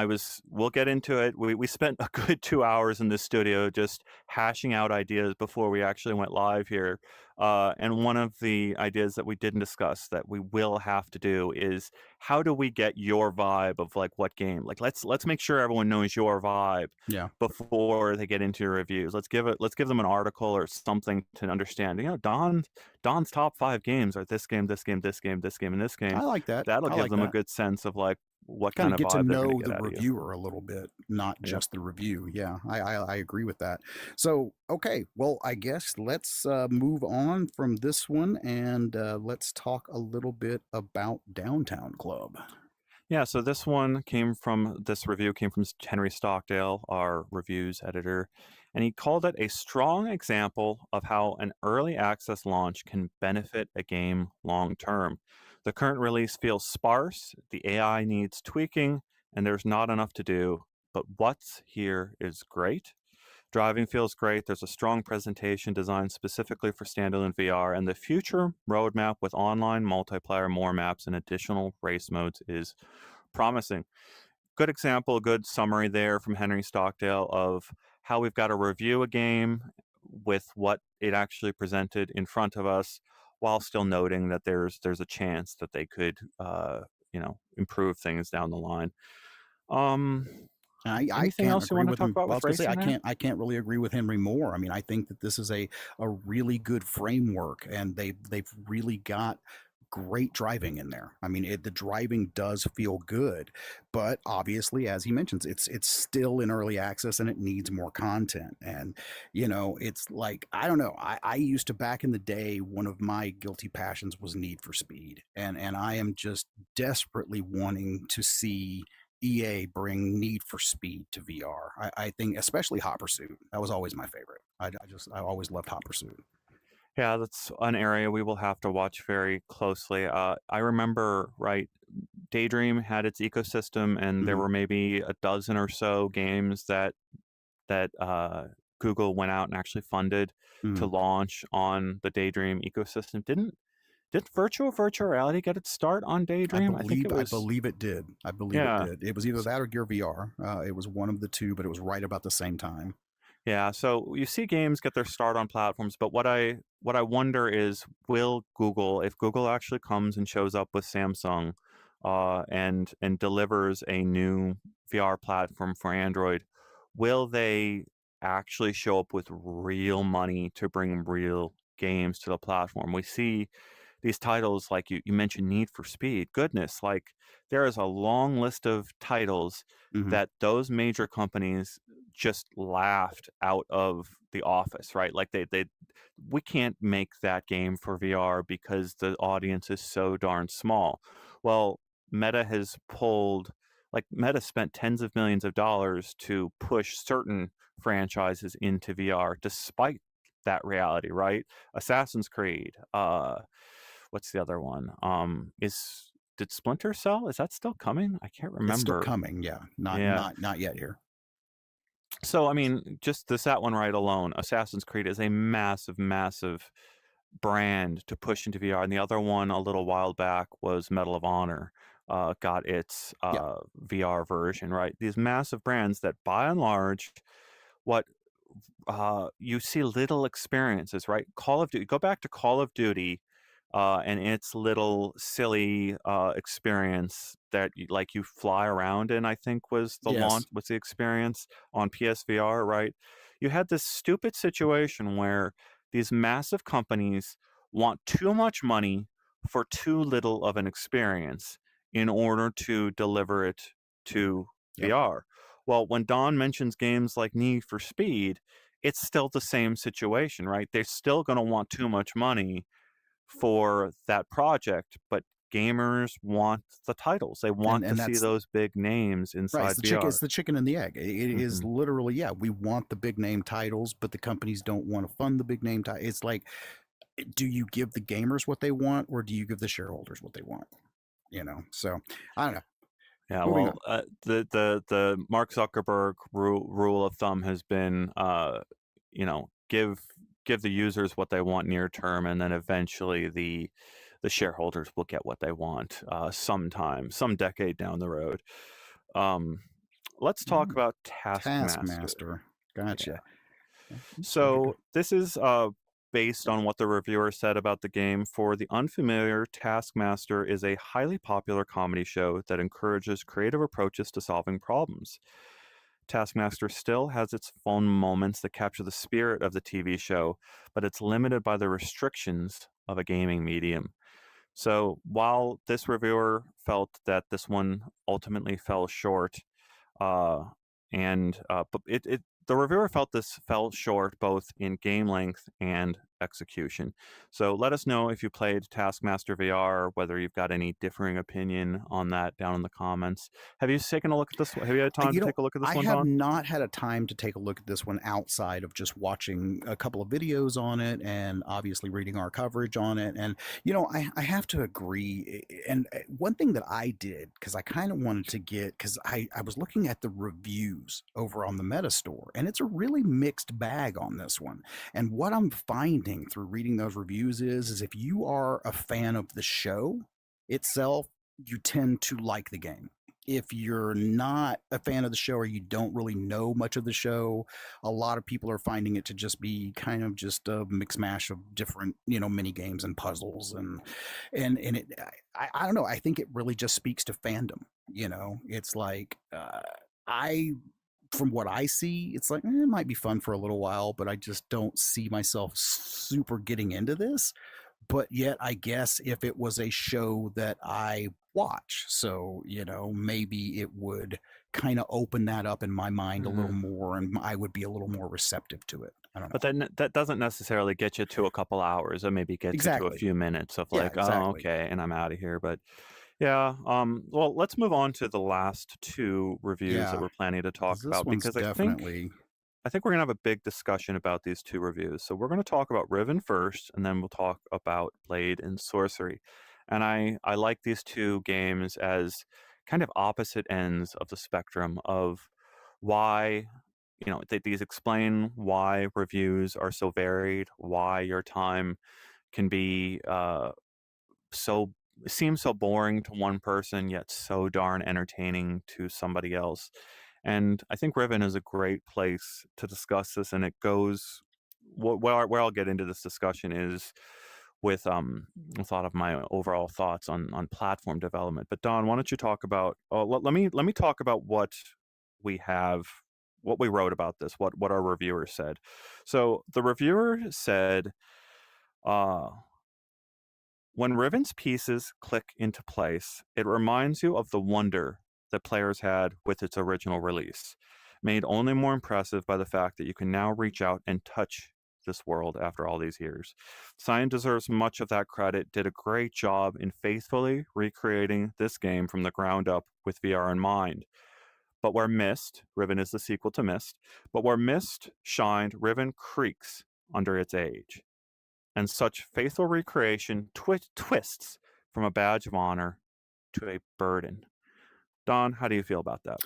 we'll get into it. We spent a good 2 hours in this studio just hashing out ideas before we actually went live here. And one of the ideas that we didn't discuss that we will have to do is how do we get your vibe of like what game? Like let's make sure everyone knows your vibe Yeah. before they get into your reviews. Let's give them an article or something to understand. Don's top 5 games are this game, this game, this game, this game, and this game. I like that. That'll I give like them a that. good sense of like what Kind kind of of get to vibe they're going to know get the out of you. reviewer a little bit, not Yeah. just the review. Yeah, I agree with that. So, okay, well, I guess let's move on from this one and let's talk a little bit about Downtown Club. Yeah, so this review came from Henry Stockdale, our reviews editor, and he called it a strong example of how an early access launch can benefit a game long term. The current release feels sparse, the AI needs tweaking, and there's not enough to do, but what's here is great. Driving feels great. There's a strong presentation designed specifically for standalone VR, and the future roadmap with online multiplayer, more maps, and additional race modes is promising. Good example, good summary there from Henry Stockdale of how we've got to review a game with what it actually presented in front of us, while still noting that there's a chance that they could, improve things down the line. Um, I Anything can't else you agree want to with talk him. about Well, I with was gonna say racing there? I can't really agree with Henry more. I mean, I think that this is a really good framework, and they've really got great driving in there. I mean, the driving does feel good, but obviously, as he mentions, it's still in early access and it needs more content. And it's like I don't know. I used to back in the day, one of my guilty passions was Need for Speed, and I am just desperately wanting to see EA bring Need for Speed to VR. I think especially Hot Pursuit. That was always my favorite. I always loved Hot Pursuit. Yeah, that's an area we will have to watch very closely. I remember, right, Daydream had its ecosystem, and there Mhm. were maybe a dozen or so games that Google went out and actually funded to Mhm. launch on the Daydream ecosystem. Didn't virtual reality get its start on Daydream? I think it I was. believe it did. I believe it Yeah. did. It was either that or Gear VR. It was one of the two, but it was right about the same time. Yeah, so you see games get their start on platforms, but what I wonder is, will Google, if Google actually comes and shows up with Samsung, and delivers a new VR platform for Android, will they actually show up with real money to bring real games to the platform? We see these titles like you mentioned Need for Speed. Goodness, like there is a long list of titles Hmm. that those major companies just laughed out of the office, right? Like they we can't make that game for VR because the audience is so darn small. Well, Meta has pulled Meta spent tens of millions of dollars to push certain franchises into VR despite that reality, right? Assassin's Creed, what's the other one? Is Did Splinter Cell, is that still coming? I can't It's still remember. coming. Yeah, Yeah. not yet here. So I mean, just that one right alone, Assassin's Creed is a massive, massive brand to push into VR. And the other one a little while back was Medal of Honor. Got its Yeah. VR version, right? These massive brands that, by and large, what you see little experiences, right? Call of Duty. Go back to Call of Duty, and its little silly experience that you fly around in. I think was the Yes. launch was the experience on PSVR, right? You had this stupid situation where these massive companies want too much money for too little of an experience in order to deliver it to Yep. VR. Well, when Don mentions games like Need for Speed, it's still the same situation, right? They're still going to want too much money for that project, but gamers want the titles. They want to And see that's those big names right. inside VR. It's the chicken and the egg. It is Hmm. literally, yeah. We want the big name titles, but the companies don't want to fund the big name title. It's like, do you give the gamers what they want, or do you give the shareholders what they want? So I don't know. Yeah, Moving well, on. the Mark Zuckerberg rule of thumb has been, give the users what they want near term, and then eventually the shareholders will get what they want, sometime, some decade down the road. let's talk about Taskmaster. Taskmaster. Yeah. Gotcha. There we go. So this is based on what the reviewer said about the game. For the unfamiliar, Taskmaster is a highly popular comedy show that encourages creative approaches to solving problems. Taskmaster still has its fun moments that capture the spirit of the TV show, but it's limited by the restrictions of a gaming medium. So while this reviewer felt that this one ultimately fell short, uh, but the reviewer felt this fell short both in game length and execution. So let us know if you played Taskmaster VR, whether you've got any differing opinion on that down in the comments. Have you taken a look at this one? Have you had time to take a look at this I one, have Don? not had a time to take a look at this one outside of just watching a couple of videos on it and obviously reading our coverage on it. And, I have to agree. And one thing that I did, because I kind of wanted to because I was looking at the reviews over on the Meta Store, and it's a really mixed bag on this one. And what I'm finding through reading those reviews is if you are a fan of the show itself, you tend to like the game. If you're not a fan of the show or you don't really know much of the show, a lot of people are finding it to just be kind of just a mix mash of different, mini games and puzzles and it. I don't know. I think it really just speaks to fandom. It's like I from what I see, it's like it might be fun for a little while, but I just don't see myself super getting into this. But yet, I guess if it was a show that I watch, so maybe it would kind of open that up in my mind a little more, and I would be a little more receptive to it. I don't know. But then that doesn't necessarily get you to a couple hours, or maybe gets you to a few minutes of Yeah, like, oh, exactly. okay, and I'm out of here. But yeah, well, let's move on to the last two reviews that Yeah, we're planning to talk because this about, one's because definitely I think we're gonna have a big discussion about these two reviews. So we're gonna talk about Riven first, and then we'll talk about Blade and Sorcery. And I like these two games as kind of opposite ends of the spectrum of why, these explain why reviews are so varied, why your time can be so seems so boring to one person yet so darn entertaining to somebody else. And I think Riven is a great place to discuss this, and it goes where I'll get into this discussion is with a thought of my overall thoughts on platform development. But Don, why don't you talk about? Oh, let me talk about what we have, what we wrote about this, what our reviewer said. So the reviewer said, uh, when Riven's pieces click into place, it reminds you of the wonder that players had with its original release, made only more impressive by the fact that you can now reach out and touch this world after all these years. Cyan deserves much of that credit, did a great job in faithfully recreating this game from the ground up with VR in mind. But where Mist, Riven is the sequel to Mist, but where Mist shined, Riven creaks under its age. And such faithful recreation twists from a badge of honor to a burden. Don, how do you feel about that?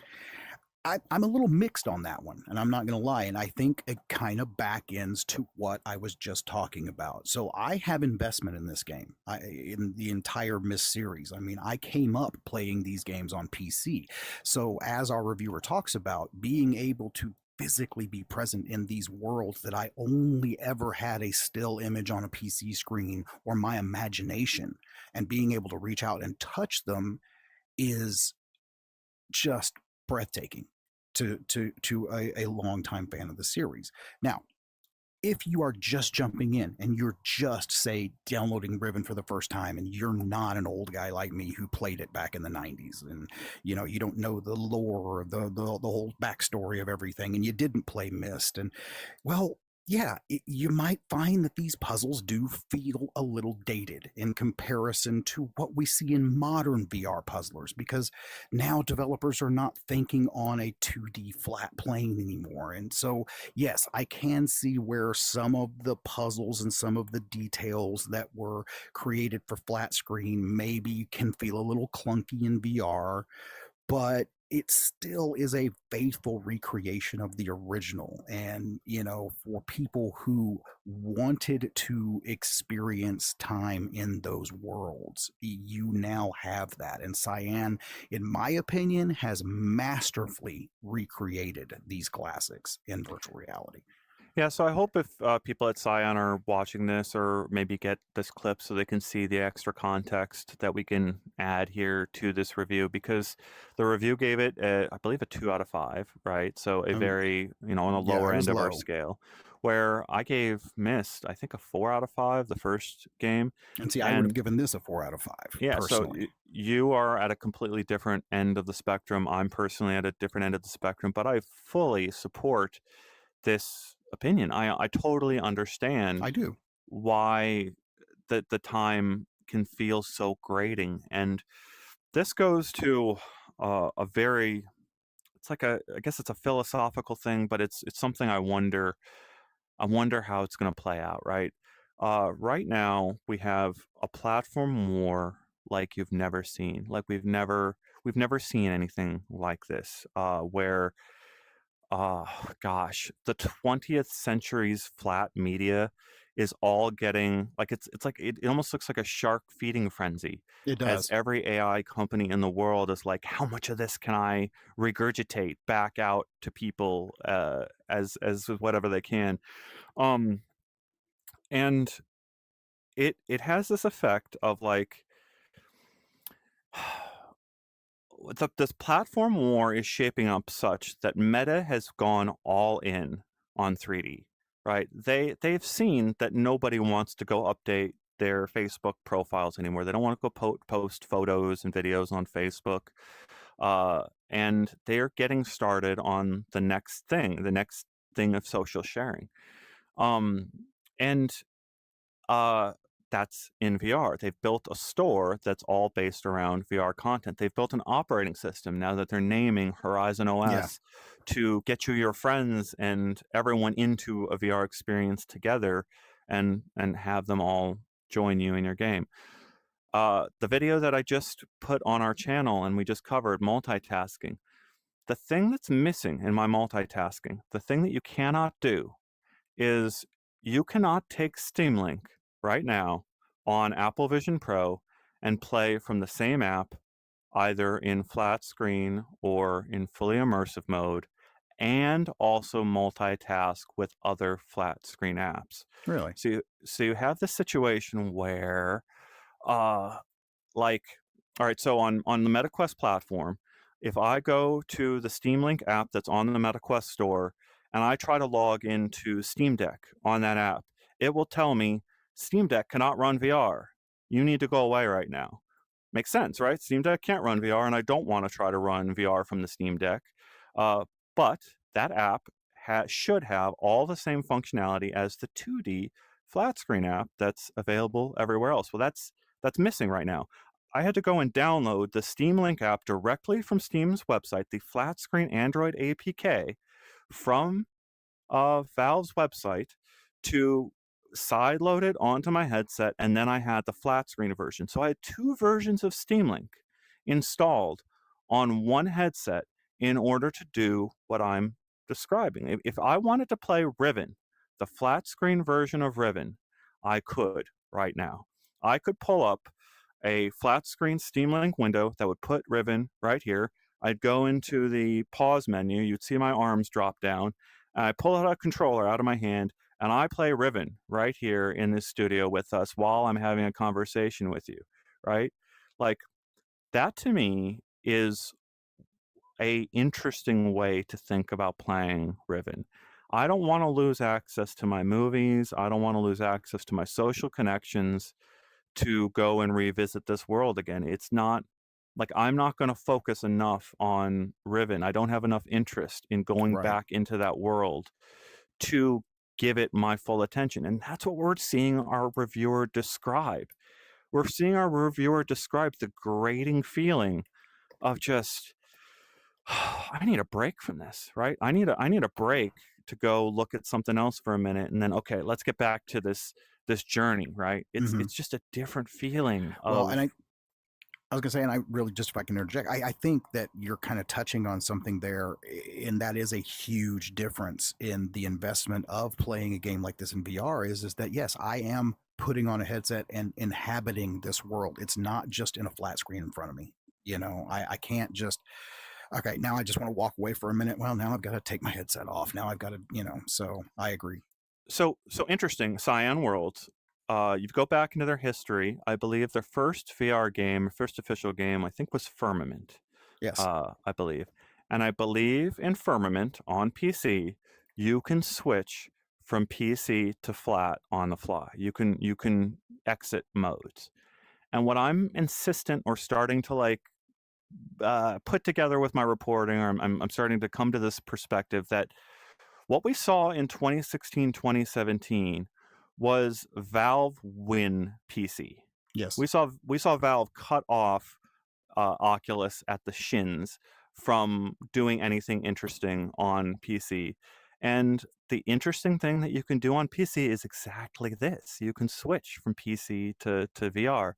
I'm a little mixed on that one, and I'm not going to lie. And I think it kind of back ends to what I was just talking about. So I have investment in this game, in the entire Myst series. I mean, I came up playing these games on PC. So as our reviewer talks about, being able to physically be present in these worlds that I only ever had a still image on a PC screen or my imagination, and being able to reach out and touch them is just breathtaking to a longtime fan of the series. Now, if you are just jumping in and you're just, say, downloading Riven for the first time, and you're not an old guy like me who played it back in the 90s, and you don't know the lore, the whole backstory of everything, and you didn't play Mist, and well, yeah, you might find that these puzzles do feel a little dated in comparison to what we see in modern VR puzzlers, because now developers are not thinking on a 2D flat plane anymore. And so, yes, I can see where some of the puzzles and some of the details that were created for flat screen maybe can feel a little clunky in VR, but it still is a faithful recreation of the original. And, for people who wanted to experience time in those worlds, you now have that. And Cyan, in my opinion, has masterfully recreated these classics in virtual reality. Yeah, so I hope if people at Scion are watching this or maybe get this clip so they can see the extra context that we can add here to this review, because the review gave it, I believe, a 2 out of 5, right? So a Oh, very, on the yeah, lower it was end of our low. scale, where I gave Myst, I think, a 4 out of 5, the first game. And see, I would have And given this a 4 out of 5 yeah, so personally. you are at a completely different end of the spectrum. I'm personally at a different end of the spectrum, but I fully support this opinion. I totally understand I do. why the time can feel so grating, and this goes to a very, it's like I guess it's a philosophical thing, but it's something I wonder how it's going to play out, right? Right now we have a platform war like you've never seen, like we've never seen anything like this, where oh gosh, the 20th century's flat media is all getting like it's like it almost looks like a shark feeding frenzy, It as does. every AI company in the world is like, how much of this can I regurgitate back out to people as whatever they can. Um and it has this effect of like this platform war is shaping up such that Meta has gone all in on 3D, right? They've seen that nobody wants to go update their Facebook profiles anymore. They don't want to go post photos and videos on Facebook, and they're getting started on the next thing of social sharing. Um, and uh, that's in VR. They've built a store that's all based around VR content. They've built an operating system now that they're naming Horizon Yeah. OS to get you your friends and everyone into a VR experience together, and have them all join you in your game. The video that I just put on our channel and we just covered, multitasking. The thing that's missing in my multitasking, the thing that you cannot do, is you cannot take Steam Link right now on Apple Vision Pro and play from the same app, either in flat screen or in fully immersive mode, and also multitask with other flat screen apps. Really. So you have this situation where uh like, all right, so on the MetaQuest platform, if I go to the Steam Link app that's on the MetaQuest store and I try to log into Steam Deck on that app, it will tell me Steam Deck cannot run VR. You need to go away right now. Makes sense, right? Steam Deck can't run VR, and I don't want to try to run VR from the Steam Deck. Uh, but that app should have all the same functionality as the 2D flat screen app that's available everywhere else. Well, that's missing right now. I had to go and download the Steam Link app directly from Steam's website, the flat screen Android APK from Valve's website, to sideload it onto my headset, and then I had the flat screen version. So I had two versions of Steam Link installed on one headset in order to do what I'm describing. If I wanted to play Riven, the flat screen version of Riven, I could right now. I could pull up a flat screen Steam Link window that would put Riven right here. I'd go into the pause menu. You'd see my arms drop down. I pull out a controller out of my hand, and I play Riven right here in this studio with us while I'm having a conversation with you, right? Like, that to me is a interesting way to think about playing Riven. I don't want to lose access to my movies. I don't want to lose access to my social connections to go and revisit this world again. It's not like I'm not going to focus enough on Riven. I don't have enough interest in going Right. back into that world to give it my full attention. And that's what we're seeing our reviewer describe. We're seeing our reviewer describe the grating feeling of just, I need a break from this, right? I need a break to go look at something else for a minute, and then okay, let's get back to this journey, right? It's Hmm. it's just a different feeling Well, of and I was gonna say, and I really just if I can interject, I think that you're kind of touching on something there, and that is a huge difference in the investment of playing a game like this in VR. Is that yes, I am putting on a headset and inhabiting this world. It's not just in a flat screen in front of me. I can't just okay. Now I just want to walk away for a minute. Well, now I've got to take my headset off. Now I've got to. So I agree. So interesting. Cyan Worlds. You go back into their history. I believe their first VR game, first official game, I think was Firmament. Yes. I believe, and I believe in Firmament on PC, you can switch from PC to flat on the fly. You can exit modes. And what I'm insistent or starting to like put together with my reporting, or I'm starting to come to this perspective that what we saw in 2016, 2017 was Valve win PC. Yes. We saw Valve cut off Oculus at the shins from doing anything interesting on PC. And the interesting thing that you can do on PC is exactly this. You can switch from PC to VR.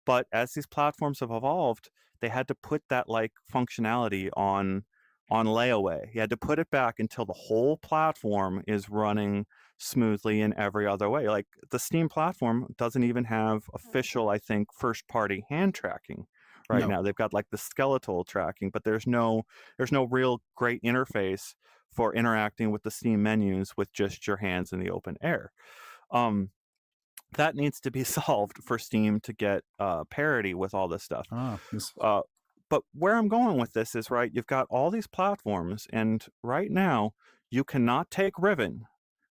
But as these platforms have evolved, they had to put that like functionality on layaway. You had to put it back until the whole platform is running smoothly in every other way. Like the Steam platform doesn't even have official, I think, first party hand tracking right No. now. They've got like the skeletal tracking, but there's no real great interface for interacting with the Steam menus with just your hands in the open air. Um, that needs to be solved for Steam to get parity with all this stuff. This. Uh, but where I'm going with this is, right, you've got all these platforms, and right now you cannot take Riven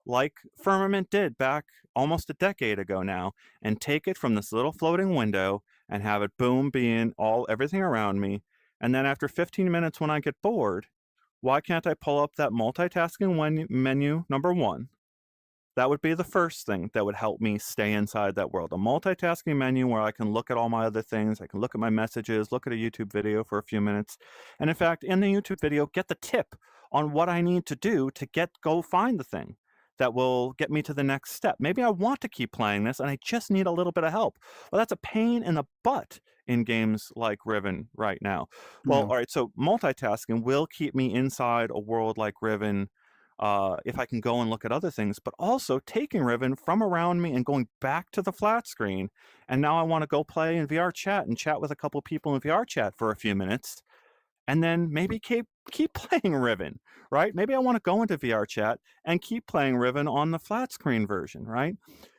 like Firmament did back almost a decade ago now and take it from this little floating window and have it boom being everything around me. And then after 15 minutes when I get bored, why can't I pull up that multitasking menu number one? That would be the first thing that would help me stay inside that world. A multitasking menu where I can look at all my other things. I can look at my messages, look at a YouTube video for a few minutes. And in fact, in the YouTube video, get the tip on what I need to do to go find the thing that will get me to the next step. Maybe I want to keep playing this and I just need a little bit of help. Well, that's a pain in the butt in games like Riven right now. Well, No. all right, so multitasking will keep me inside a world like Riven if I can go and look at other things, but also taking Riven from around me and going back to the flat screen. And now I want to go play in VRChat and chat with a couple people in VRChat for a few minutes, and then maybe keep playing Riven, right? Maybe I want to go into VRChat and keep playing Riven on the flat screen version, right?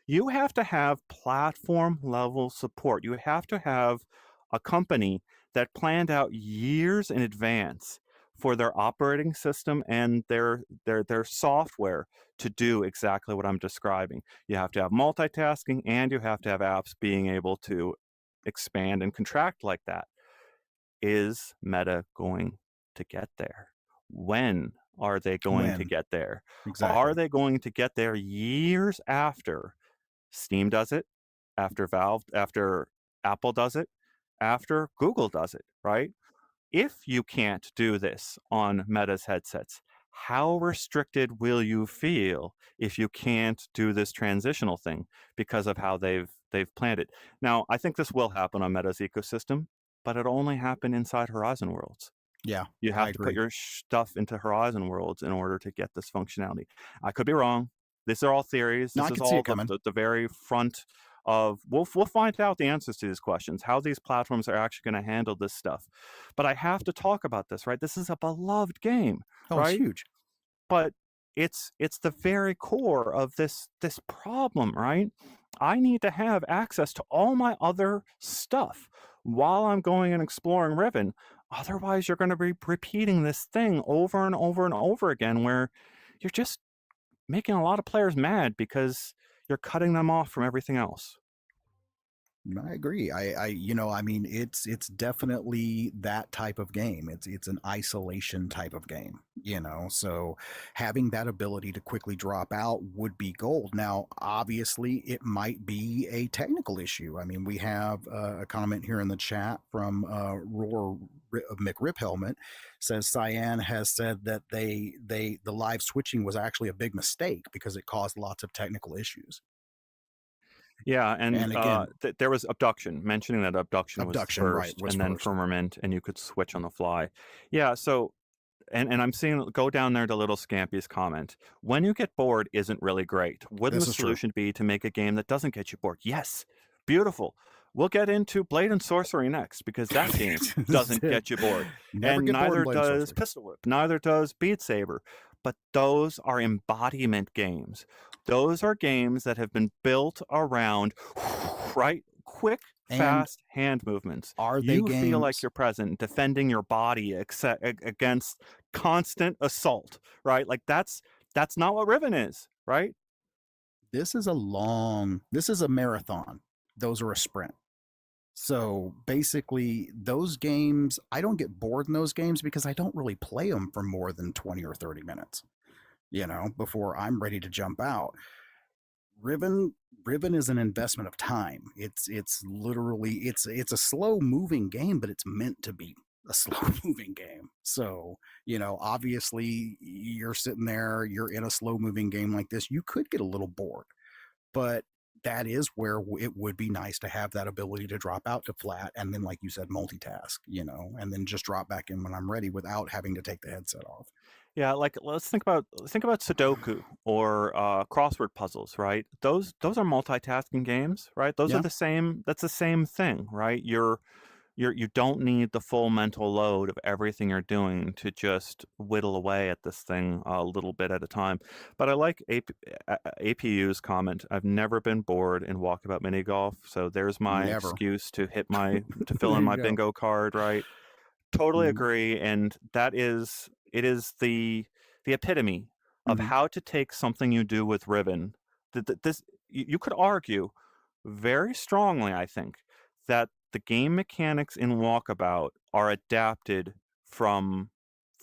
You have to have platform level support. You have to have a company that planned out years in advance for their operating system and their software to do exactly what I'm describing. You have to have multitasking and you have to have apps being able to expand and contract like that. Is Meta going to get there? When are they going to When get there? Are exactly? they going to get there years after Steam does it, after Apple does it, after Google does it, right? If you can't do this on Meta's headsets, how restricted will you feel if you can't do this transitional thing because of how they've planned it? Now, I think this will happen on Meta's ecosystem, but it'll only happen inside Horizon Worlds. Yeah, You I have to put agree. your stuff into Horizon Worlds in order to get this functionality. I could be wrong. These are all theories. No, This I is could see all it coming. the very front of we'll find out the answers to these questions, how these platforms are actually going to handle this stuff. But I have to talk about this, right? This is a beloved game, Oh, it's right? huge. But it's the very core of this problem, right? I need to have access to all my other stuff while I'm going and exploring Riven. Otherwise, you're going to be repeating this thing over and over and over again where you're just making a lot of players mad because you're cutting them off from everything else. I agree. I mean, it's definitely that type of game. It's an isolation type of game, So having that ability to quickly drop out would be gold. Now, obviously, it might be a technical issue. I mean, we have a comment here in the chat from Roar McRiphelmet says Cyan has said that the live switching was actually a big mistake because it caused lots of technical issues. Yeah, and And again, there was abduction, mentioning that abduction was abduction, right, first, was and then first. firmament, and you could switch on the fly. Yeah, so and I'm seeing go down there to Little Scampy's comment. When you get bored isn't really great. Wouldn't This the is true. solution be to make a game that doesn't get you bored? Yes. Beautiful. We'll get into Blade and Sorcery next because that game doesn't get you bored. Never And get bored in neither Blade and does Sorcery. Pistol Whip, neither does Beat Saber. But those are embodiment games. Those are games that have been built around right quick And fast hand movements. are they You feel like games? you're present, defending your body against constant assault, right? Like that's not what Riven is, right? This is a marathon. Those are a sprint. So basically, those games, I don't get bored in those games because I don't really play them for more than 20 or 30 minutes, before I'm ready to jump out. Riven Riven is an investment of time. It's literally it's a slow moving game, but it's meant to be a slow moving game. So, obviously you're sitting there, you're in a slow moving game like this, you could get a little bored. But that is where it would be nice to have that ability to drop out to flat and then, like you said, multitask, and then just drop back in when I'm ready without having to take the headset off. Yeah, like let's think about Sudoku or crossword puzzles, right? Those are multitasking games, right? Those are Yeah. the same. That's the same thing, right? You don't need the full mental load of everything you're doing to just whittle away at this thing a little bit at a time. But I like APU's comment. I've never been bored in Walkabout Mini Golf, so there's my Never. excuse to fill There in you my go. bingo card, right? Totally Mm-hmm. agree, and it is the epitome of Mm-hmm. how to take something you do with Riven. This you could argue very strongly, I think, that the game mechanics in Walkabout are adapted from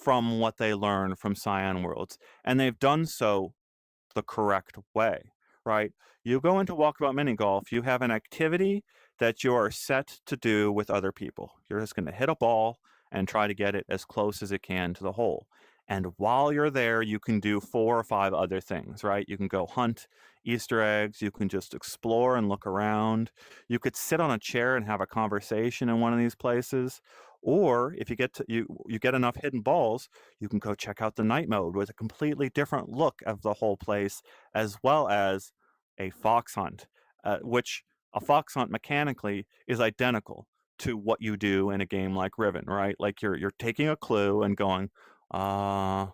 what they learn from Cyan Worlds, and they've done so the correct way, right? You go into Walkabout Mini Golf, you have an activity that you are set to do with other people. You're just going to hit a ball and try to get it as close as it can to the hole. And while you're there, you can do 4 or 5 other things, right? You can go hunt Easter eggs. You can just explore and look around. You could sit on a chair and have a conversation in one of these places. Or if you get enough hidden balls, you can go check out the night mode with a completely different look of the whole place, as well as a fox hunt, which a fox hunt mechanically is identical to what you do in a game like Riven, right? Like you're taking a clue and going, uh,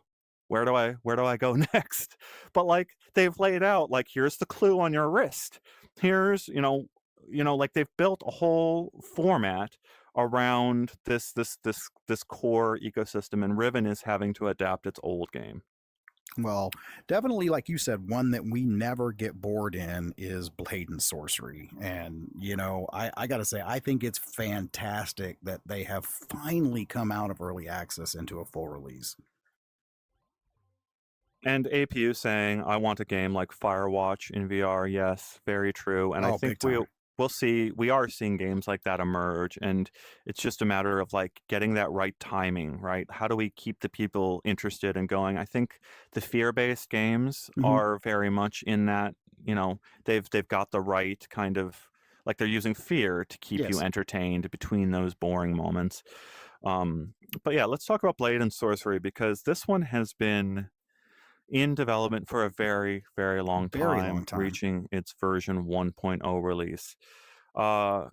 where do I go next? But like they've laid out, like here's the clue on your wrist. Here's like they've built a whole format around this core ecosystem, and Riven is having to adapt its old game. Well, definitely, like you said, one that we never get bored in is Blade and Sorcery. And, I got to say, I think it's fantastic that they have finally come out of early access into a full release. And APU saying, I want a game like Firewatch in VR. Yes, very true. And I Oh, think big time. we are seeing games like that emerge. And it's just a matter of like getting that right timing, right? How do we keep the people interested and going? I think the fear-based games Hmm. are very much in that, they've got the right kind of like they're using fear to keep you Yes. entertained between those boring moments. But yeah, let's talk about Blade and Sorcery because this one has been in development for a very, very long Very long time, time. reaching its version 1.0 release. Uh,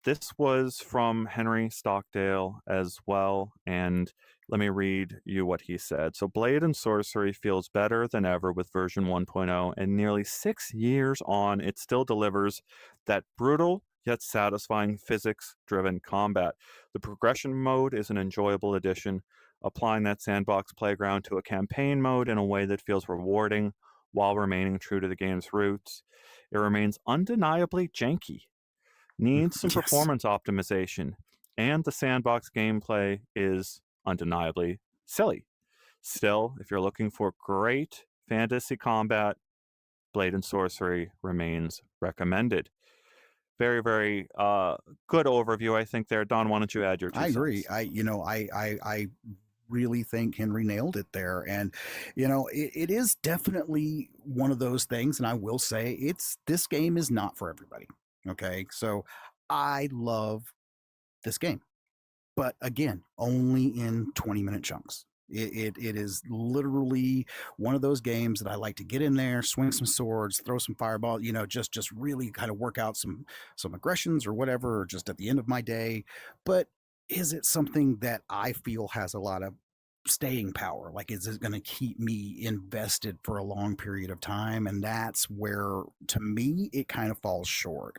this was from Henry Stockdale as well, and let me read you what he said. So, Blade and Sorcery feels better than ever with version 1.0, and nearly 6 years on, it still delivers that brutal yet satisfying physics driven combat. The progression mode is an enjoyable addition, applying that sandbox playground to a campaign mode in a way that feels rewarding while remaining true to the game's roots. It remains undeniably janky, needs some Yes. performance optimization, and the sandbox gameplay is undeniably silly. Still, if you're looking for great fantasy combat, Blade and Sorcery remains recommended. Very, very good overview, I think there. Don, why don't you add your two I agree. cents? I really think Henry nailed it there. And, it is definitely one of those things. And I will say this game is not for everybody. Okay. So I love this game, but again, only in 20-minute chunks. It is literally one of those games that I like to get in there, swing some swords, throw some fireball, just really kind of work out some aggressions or whatever, or just at the end of my day. But is it something that I feel has a lot of staying power? Like, is it going to keep me invested for a long period of time? And that's where, to me, it kind of falls short.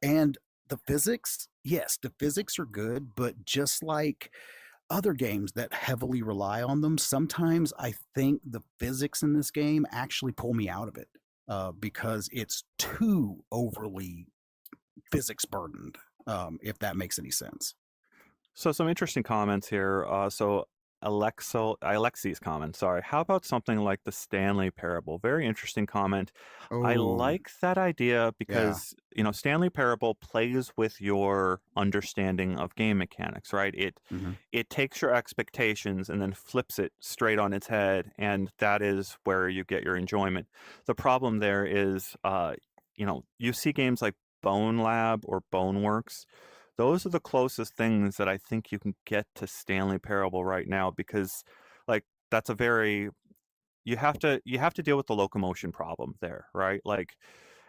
And the physics, yes, the physics are good, but just like other games that heavily rely on them, sometimes I think the physics in this game actually pull me out of it, because it's too overly physics burdened, if that makes any sense. So some interesting comments here. Alexi's comment, sorry. How about something like the Stanley Parable? Very interesting comment. I Oh, like that idea yeah. because, Stanley Parable plays with your understanding of game mechanics, right? Hmm. It takes your expectations and then flips it straight on its head, and that is where you get your enjoyment. The problem there is, you see games like Bone Lab or Boneworks. Those are the closest things that I think you can get to Stanley Parable right now because like that's a very you have to deal with the locomotion problem there, right? Like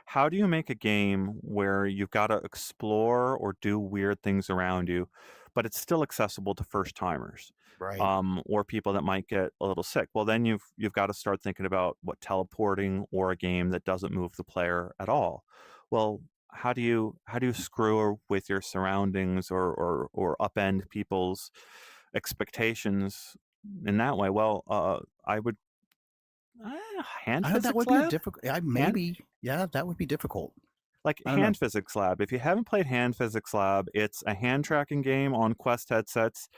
how do you make a game where you've got to explore or do weird things around you, but it's still accessible to first timers, Right. or people that might get a little sick? Well, then you've got to start thinking about what teleporting or a game that doesn't move the player at all. Well, how do you screw with your surroundings or upend people's expectations in that way? Well, I would hand I know that physics would be a lab, difficult. hand Maybe, yeah, that would be difficult. like I don't know. Hand Physics Lab. If you haven't played Hand Physics Lab, it's a hand tracking game on Quest headsets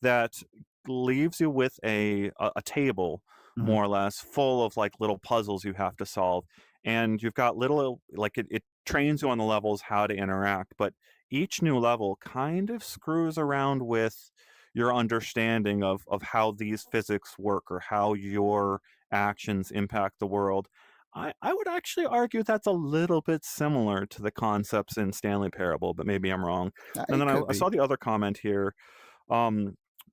that leaves you with a table Hmm. more or less full of like little puzzles you have to solve, and you've got little like it trains you on the levels how to interact, but each new level kind of screws around with your understanding of how these physics work or how your actions impact the world. I would actually argue that's a little bit similar to the concepts in Stanley Parable, but maybe I'm wrong. And It then I, could I be. saw the other comment here.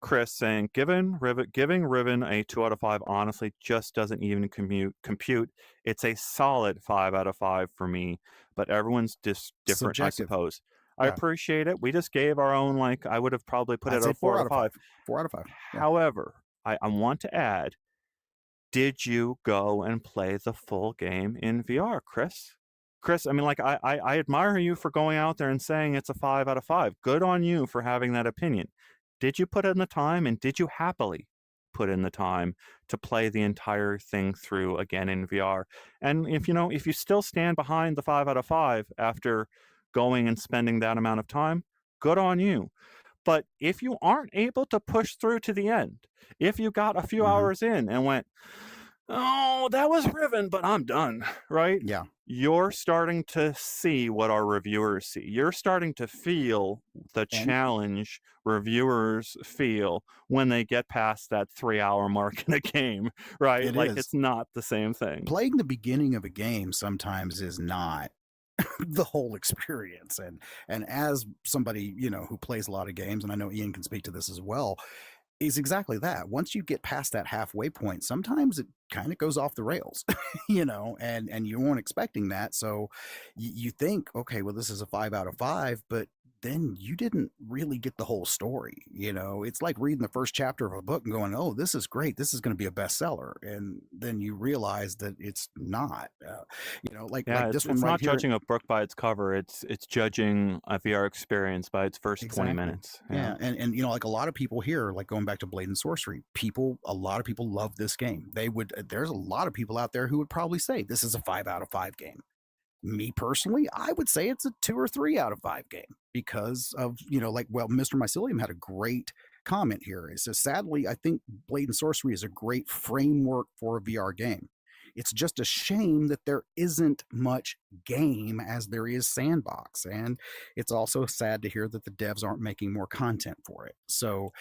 Chris saying, giving Riven a 2 out of 5 honestly just doesn't even compute. It's a solid 5 out of 5 for me, but everyone's just different, I Subjective. suppose. I Yeah. appreciate it. We just gave our own, like, I would have probably put I'd it say a four four out out of of five. five. 4 out of 5. Yeah. However, I want to add, did you go and play the full game in VR, Chris? Chris, I mean, like, I admire you for going out there and saying it's a 5 out of 5. Good on you for having that opinion. Did you put in the time and did you happily put in the time to play the entire thing through again in VR? And if you still stand behind the 5 out of 5 after going and spending that amount of time, good on you. But if you aren't able to push through to the end, if you got a few Hmm. hours in and went, oh, that was Riven, but I'm done, right? Yeah. You're starting to see what our reviewers see. You're starting to feel the And challenge reviewers feel when they get past that 3 hour mark in a game, right? it Like is. it's not the same thing. Playing the beginning of a game sometimes is not the whole experience. And as somebody, who plays a lot of games, and I know Ian can speak to this as well, is exactly that. Once you get past that halfway point, sometimes it kind of goes off the rails, and you weren't expecting that. So you think, okay, well, this is a 5 out of 5, but then you didn't really get the whole story. It's like reading the first chapter of a book and going, oh, this is great. This is going to be a bestseller. And then you realize that it's not, like Yeah, this one it's right not here. judging a book by its cover. It's judging a VR experience by its first 20 Exactly. minutes. Yeah. Yeah, and like a lot of people here, like going back to Blade and Sorcery, a lot of people love this game. There's a lot of people out there who would probably say this is a 5 out of 5 game. Me personally, I would say it's a 2 or 3 out of 5 game because of, like, well, Mr. Mycelium had a great comment here. It says, sadly, I think Blade and Sorcery is a great framework for a VR game. it's just a shame that there isn't much game as there is sandbox. And it's also sad to hear that the devs aren't making more content for it. So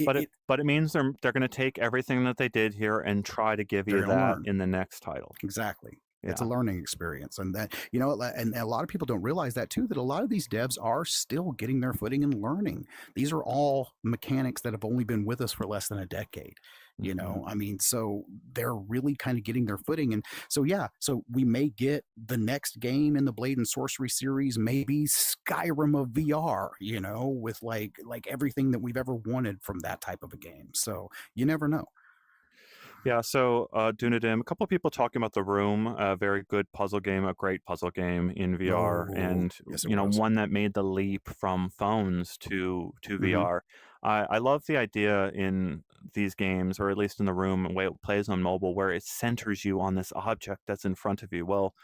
But it means they're going to take everything that they did here and try to give they're you going to that learn. in the next title. Exactly. Yeah. It's a learning experience. And that, and a lot of people don't realize that too, that a lot of these devs are still getting their footing and learning. These are all mechanics that have only been with us for less than a decade. I mean, so they're really kind of getting their footing. And so, yeah, so we may get the next game in the Blade and Sorcery series, maybe Skyrim of VR, with like everything that we've ever wanted from that type of a game. So you never know. Yeah, so Dunadim, a couple of people talking about The Room, a very good puzzle game, a great puzzle game in VR, and yes, it was. one that made the leap from phones to VR. I love the idea in these games, or at least in The Room, the way it plays on mobile, where it centers you on this object that's in front of you. Well,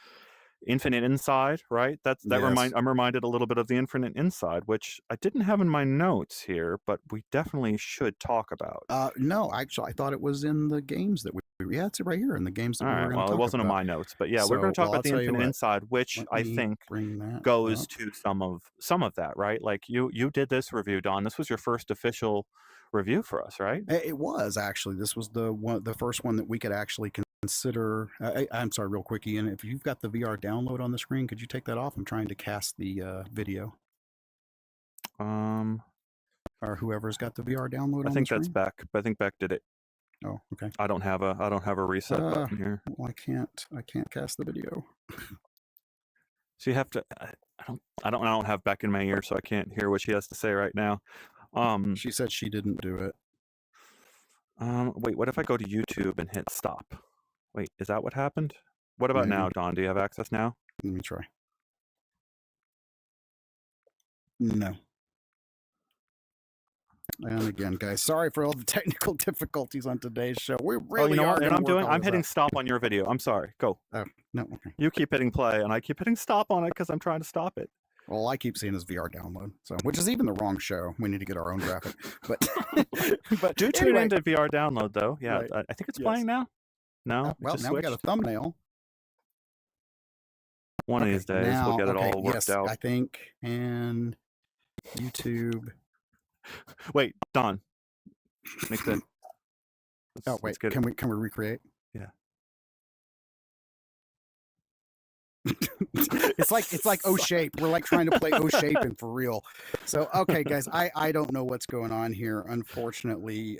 Infinite Inside, right? I'm reminded a little bit of the Infinite Inside, which I didn't have in my notes here, but we definitely should talk about. No, actually, I thought it was in the games that yeah, it's right here in the games that we were going to talk about. Well, it wasn't in my notes, but yeah, we're going to talk about the Infinite Inside, which I think goes to some of that, right? Like you did this review, Don. This was your first official review for us, right? It was actually. This was the first one that we could actually consider. I'm sorry, real quick, Ian. If you've got the VR download on the screen, could you take that off? I'm trying to cast the video. Or whoever's got the VR download. I think that's Beck. I think Beck did it. Oh, okay. I don't have a reset button here. Well, I can't cast the video. So you have to. I don't have Beck in my ear, so I can't hear what she has to say right now. She said she didn't do it. Wait, what if I go to YouTube and hit stop? Wait, is that what happened? What about now, Don? Do you have access now? Let me try. No. And again, guys, sorry for all the technical difficulties on today's show. We really are. And I'm hitting stop on your video. I'm sorry. Go. Oh, no. Okay. You keep hitting play, and I keep hitting stop on it because I'm trying to stop it. All I keep seeing is VR download, which is even the wrong show. We need to get our own graphic. But do tune into VR download though. Yeah, right. I think it's playing now. No. Well, now we got a thumbnail. One of these days we'll get it all worked out. I think. And YouTube. Wait, Don. Make the. Wait. Can we recreate? Yeah. it's like O Shape. We're like trying to play O Shape and for real. So okay, guys, I don't know what's going on here, unfortunately.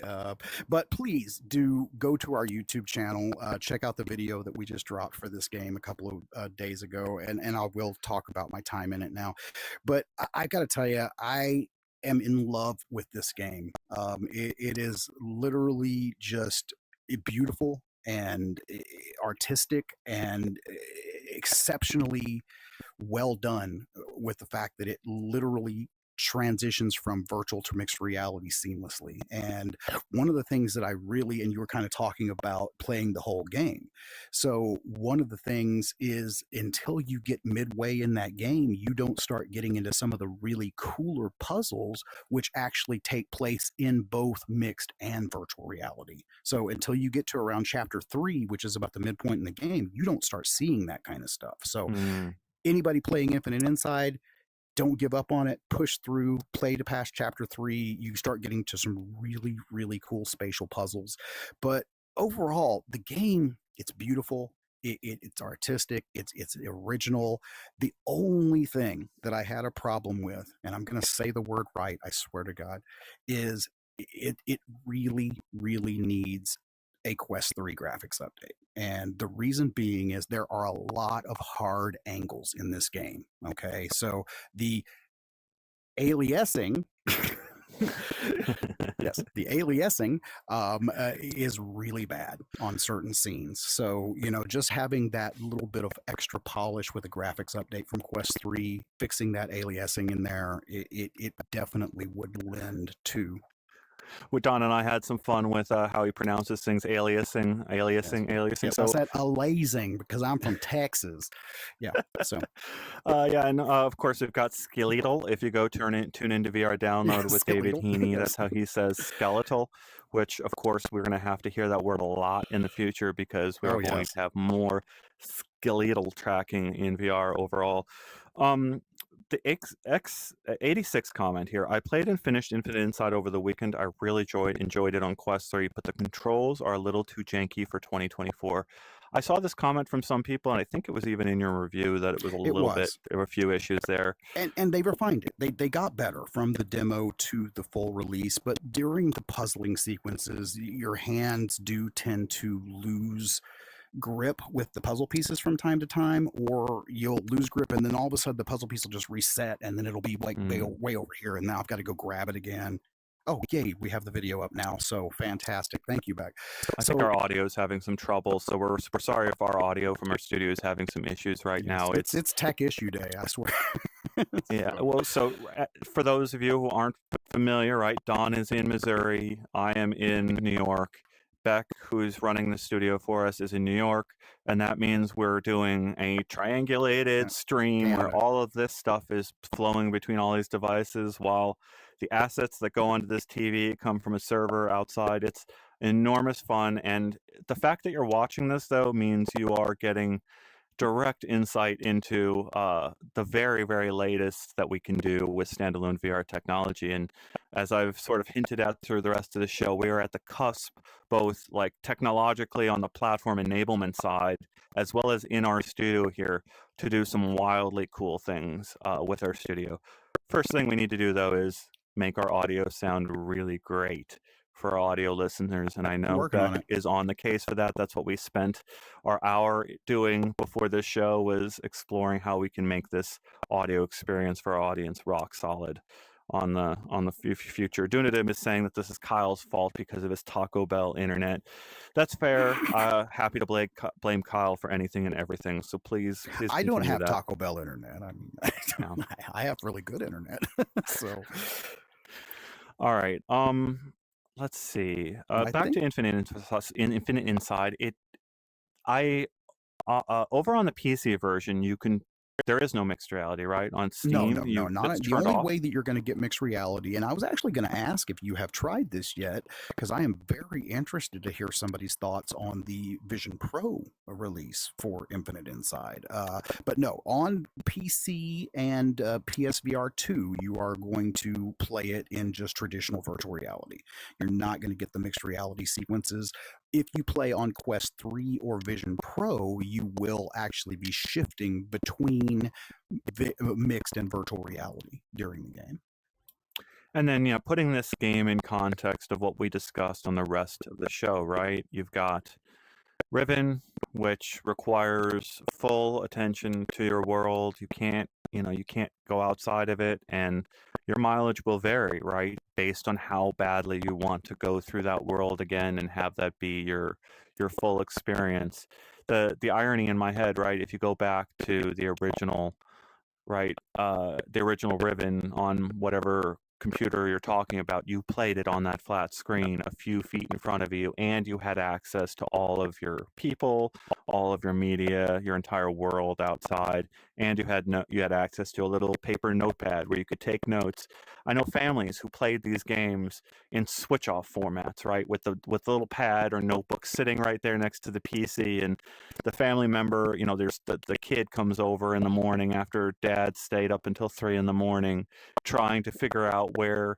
But please do go to our YouTube channel, check out the video that we just dropped for this game a couple of days ago, and I will talk about my time in it now. But I got to tell you, I am in love with this game. It is literally just beautiful and artistic and exceptionally well done, with the fact that it literally transitions from virtual to mixed reality seamlessly. And one of the things that I really, and you were kind of talking about playing the whole game. So one of the things is, until you get midway in that game, you don't start getting into some of the really cooler puzzles, which actually take place in both mixed and virtual reality. So until you get to around chapter 3, which is about the midpoint in the game, you don't start seeing that kind of stuff. So anybody playing Infinite Inside, don't give up on it. Push through, play to past chapter 3. You start getting to some really, really cool spatial puzzles. But overall, the game, it's beautiful. It's artistic. It's original. The only thing that I had a problem with, and I'm going to say the word right, I swear to God, is it really, really needs a Quest 3 graphics update. And the reason being is there are a lot of hard angles in this game. Okay, so the aliasing yes, the aliasing is really bad on certain scenes. So, just having that little bit of extra polish with a graphics update from Quest 3, fixing that aliasing in there, it definitely would lend to Don and I had some fun with how he pronounces things, aliasing, Yes. aliasing. Yes, I said alazing because I'm from Texas. Yeah. So Yeah, and of course we've got skeletal. If you go tune into VR download with David skeletal. Heaney, Yes. that's how he says skeletal, which of course we're going to have to hear that word a lot in the future because we are Oh going yes. to have more skeletal tracking in VR overall. The X86 comment here. I played and finished Infinite Inside over the weekend. I really enjoyed it on Quest 3, but the controls are a little too janky for 2024. I saw this comment from some people, and I think it was even in your review that it was a It little bit, was. there were a few issues there. And they refined it. They got better from the demo to the full release, but during the puzzling sequences, your hands do tend to lose grip with the puzzle pieces from time to time, or you'll lose grip and then all of a sudden the puzzle piece will just reset and then it'll be like way over here and now I've got to go grab it again. Oh, yay, we have the video up now. So fantastic. Thank you, Beck. I think our audio is having some trouble, so we're sorry if our audio from our studio is having some issues right now. It's tech issue day, I swear. Yeah, well, so for those of you who aren't familiar, right, Don is in Missouri, I am in New York. Beck, who's running the studio for us, is in New York, and that means we're doing a triangulated stream Canada. where all of this stuff is flowing between all these devices while the assets that go onto this TV come from a server outside. It's enormous fun, and the fact that you're watching this, though, means you are getting direct insight into the very, very latest that we can do with standalone VR technology. And as I've sort of hinted at through the rest of the show, we are at the cusp, both like technologically on the platform enablement side, as well as in our studio here to do some wildly cool things with our studio. First thing we need to do, though, is make our audio sound really great for our audio listeners, and I know Beck is on the case for that. That's what we spent our hour doing before this show, was exploring how we can make this audio experience for our audience rock solid on the future. Dunadim is saying that this is Kyle's fault because of his Taco Bell internet. That's fair. Happy to blame Kyle for anything and everything. So please I don't have Taco Bell internet. I mean, I have really good internet. So, all right. Let's see. Back to Infinite Inside. Over on the PC version, there is no mixed reality, right? On Steam, no, not the only way that you're going to get mixed reality. And I was actually going to ask if you have tried this yet, because I am very interested to hear somebody's thoughts on the Vision Pro release for Infinite Inside. But no, on PC and PSVR 2, you are going to play it in just traditional virtual reality. You're not going to get the mixed reality sequences. If you play on Quest 3 or Vision Pro, you will actually be shifting between mixed and virtual reality during the game. And then, putting this game in context of what we discussed on the rest of the show, right? You've got Riven, which requires full attention to your world. You can't go outside of it, and your mileage will vary, right? Based on how badly you want to go through that world again and have that be your full experience. The irony in my head, right? If you go back to the original, right, the original Riven on whatever computer you're talking about, you played it on that flat screen a few feet in front of you, and you had access to all of your people, all of your media, your entire world outside, and you had access to a little paper notepad where you could take notes. I know families who played these games in switch-off formats, right, with the little pad or notebook sitting right there next to the PC, and the family member, there's the kid comes over in the morning after dad stayed up until 3 a.m. trying to figure out where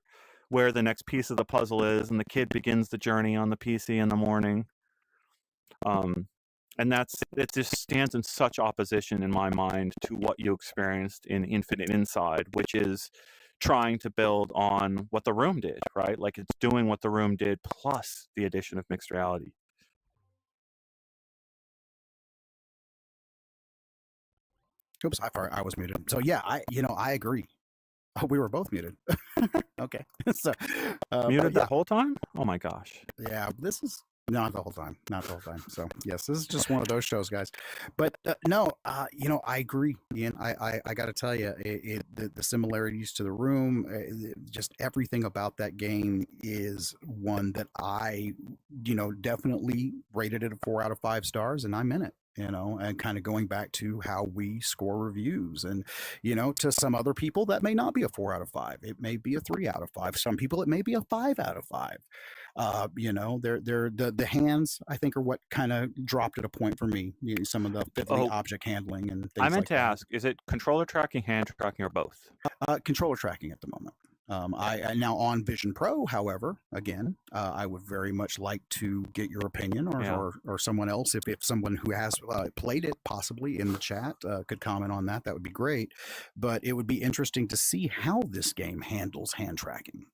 the next piece of the puzzle is, and the kid begins the journey on the PC in the morning. And it just stands in such opposition in my mind to what you experienced in Infinite Inside, which is trying to build on what the Room did, right? Like, it's doing what the Room did plus the addition of mixed reality. Oops, I was muted. So yeah, I agree. Oh, we were both muted. Okay. So muted the whole time? Oh my gosh. Yeah, this is Not the whole time. Not the whole time. So yes, this is just one of those shows, guys. But no, I agree, Ian. I got to tell you, the similarities to the room, just everything about that game is one that I, definitely rated it a 4 out of 5 stars, and I'm in it. And kind of going back to how we score reviews, and to some other people that may not be a 4 out of 5. It may be a 3 out of 5. Some people it may be a 5 out of 5. They're the hands, I think, are what kind of dropped at a point for me. Some of the fiddly object handling and I things meant like to that. ask, is it controller tracking, hand tracking, or both? Controller tracking at the moment. I now on Vision Pro, however, again, I would very much like to get your opinion, or someone else, if someone who has played it possibly in the chat could comment on that. That would be great. But it would be interesting to see how this game handles hand tracking.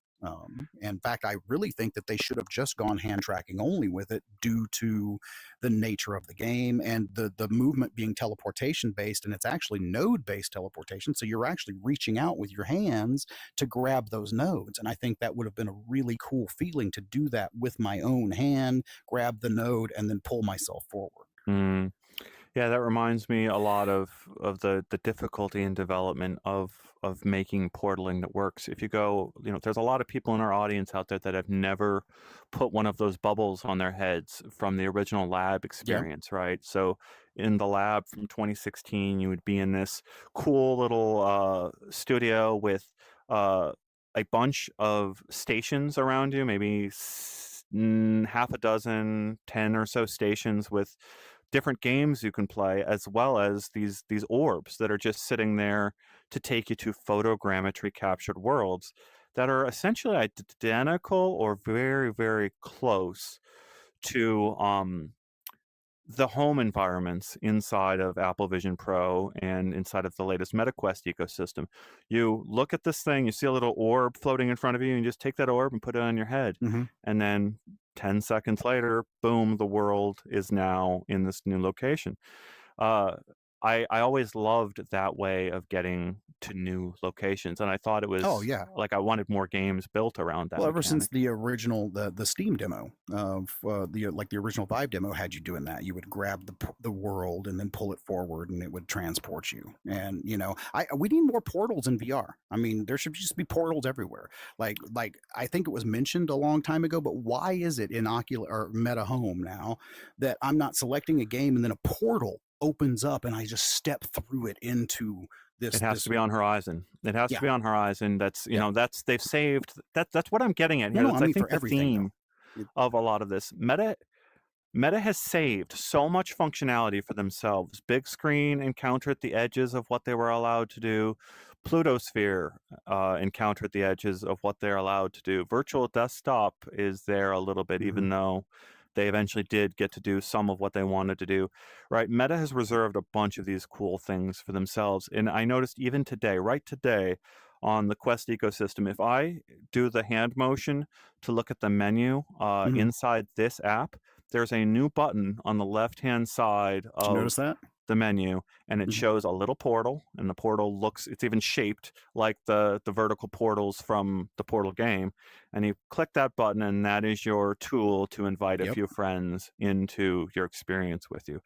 In fact, I really think that they should have just gone hand tracking only with it, due to the nature of the game and the movement being teleportation based, and it's actually node based teleportation. So you're actually reaching out with your hands to grab those nodes. And I think that would have been a really cool feeling to do that with my own hand, grab the node, and then pull myself forward. Mm. Yeah, that reminds me a lot of the difficulty in development of making portaling that works. If you go, there's a lot of people in our audience out there that have never put one of those bubbles on their heads from the original lab Yeah. experience, right? So in the lab from 2016, you would be in this cool little studio with a bunch of stations around you, maybe half a dozen, 10 or so stations with different games you can play, as well as these orbs that are just sitting there to take you to photogrammetry captured worlds that are essentially identical or very, very close to the home environments inside of Apple Vision Pro and inside of the latest MetaQuest ecosystem. You look at this thing, you see a little orb floating in front of you, and you just take that orb and put it on your head. Mm-hmm. And then 10 seconds later, boom, the world is now in this new location. I always loved that way of getting to new locations, and I thought it was like I wanted more games built around that. Well, ever mechanic. since the original the Steam demo of the original Vive demo had you doing that, you would grab the world and then pull it forward, and it would transport you. And we need more portals in VR. I mean, there should just be portals everywhere. Like I think it was mentioned a long time ago, but why is it in Oculus or Meta Home now that I'm not selecting a game and then a portal opens up and I just step through it into this? It has to be on Horizon. It has to be on Horizon. That's that's they've saved that's what I'm getting at here. No, That's, I mean, think for the theme though. of a lot of this. Meta has saved so much functionality for themselves. Big screen encounter at the edges of what they were allowed to do. Pluto Sphere encounter at the edges of what they're allowed to do. Virtual desktop is there a little bit, even though they eventually did get to do some of what they wanted to do, right? Meta has reserved a bunch of these cool things for themselves. And I noticed even today, right today, on the Quest ecosystem, if I do the hand motion to look at the menu inside this app, there's a new button on the left-hand side Did you notice that? the menu, and it shows a little portal, and the portal it's even shaped like the vertical portals from the Portal game. And you click that button, and that is your tool to invite a few friends into your experience with you.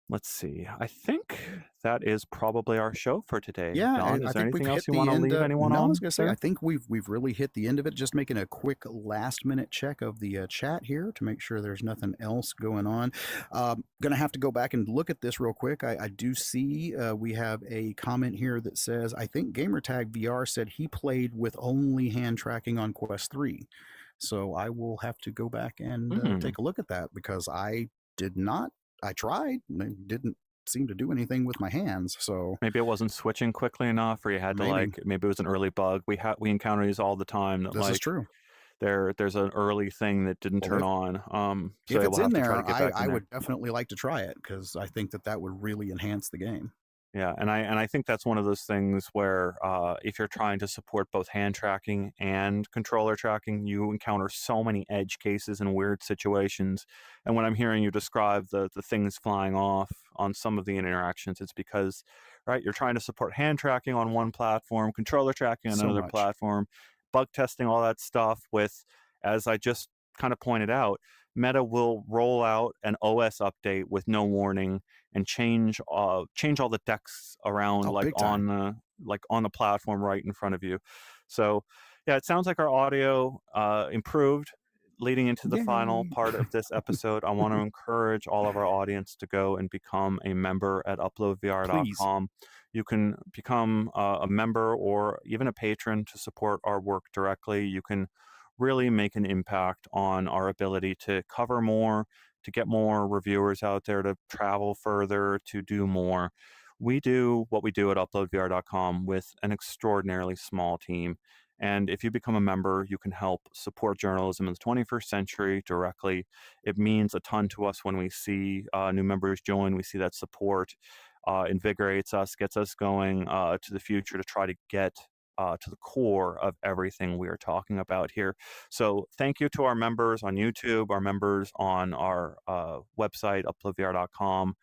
Let's see. I think that is probably our show for today. Yeah, Don, is there anything else you want to leave anyone on? No, I was going to say, I think we've really hit the end of it. Just making a quick last minute check of the chat here to make sure there's nothing else going on. Going to have to go back and look at this real quick. I do see we have a comment here that says, I think Gamertag VR said he played with only hand tracking on Quest 3. So I will have to go back and take a look at that, because I did not. I tried, and it didn't seem to do anything with my hands. So maybe it wasn't switching quickly enough, or you had to maybe it was an early bug. We encounter these all the time. That, this is true. There's an early thing that didn't turn on. So if it's we'll in have there, to try to get back in I there. would definitely like to try it, because I think that would really enhance the game. Yeah, and I think that's one of those things where if you're trying to support both hand tracking and controller tracking, you encounter so many edge cases and weird situations. And when I'm hearing you describe the things flying off on some of the interactions, it's because, right, you're trying to support hand tracking on one platform, controller tracking on another platform, bug testing all that stuff with, as I just kind of pointed out, Meta will roll out an OS update with no warning and change all the text around Oh, big time. on the platform right in front of you. So yeah, it sounds like our audio improved leading into the final Yay. part of this episode. I want to encourage all of our audience to go and become a member at Please. uploadvr.com. You can become a member or even a patron to support our work directly. You can really make an impact on our ability to cover more, to get more reviewers out there, to travel further, to do more. We do what we do at uploadvr.com with an extraordinarily small team. And if you become a member, you can help support journalism in the 21st century directly. It means a ton to us when we see new members join. We see that support invigorates us, gets us going to the future to try to get to the core of everything we are talking about here. So thank you to our members on YouTube, our members on our website, uploadvr.com.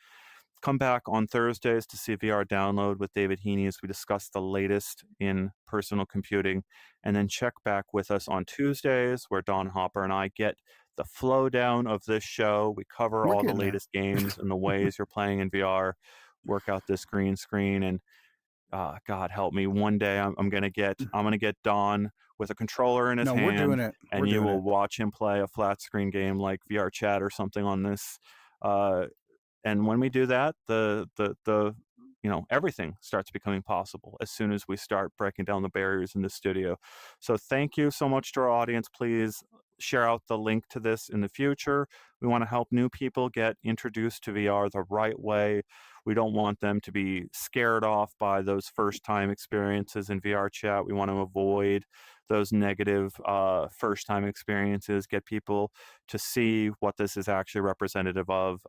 Come back on Thursdays to see VR Download with David Heaney as we discuss the latest in personal computing. And then check back with us on Tuesdays where Don Hopper and I get the flow down of this show. We cover We're all the getting there. latest games and the ways you're playing in VR, work out this green screen, and God help me. One day I'm gonna get Don with a controller in his No, we're doing hand, it. We're and you doing will it. watch him play a flat screen game like VRChat or something on this. Uh, and when we do that, the everything starts becoming possible as soon as we start breaking down the barriers in the studio. So thank you so much to our audience. Please share out the link to this in the future. We want to help new people get introduced to VR the right way. We don't want them to be scared off by those first time experiences in VRChat. We want to avoid those negative first time experiences, get people to see what this is actually representative of,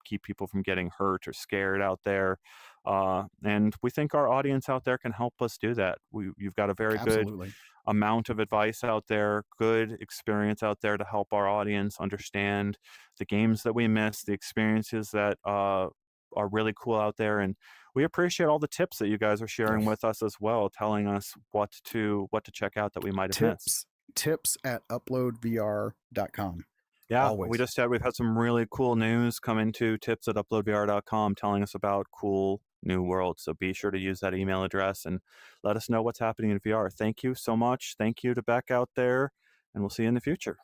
keep people from getting hurt or scared out there. And we think our audience out there can help us do that. You've got a very good Absolutely. amount of advice out there, good experience out there to help our audience understand the games that we miss, the experiences that are really cool out there. And we appreciate all the tips that you guys are sharing Yes. with us as well, telling us what to check out that we might have missed. Tips at uploadvr.com. Yeah, Always. we've had some really cool news come into tips at uploadvr.com telling us about cool new worlds. So be sure to use that email address and let us know what's happening in VR. Thank you so much. Thank you to Beck out there, and we'll see you in the future.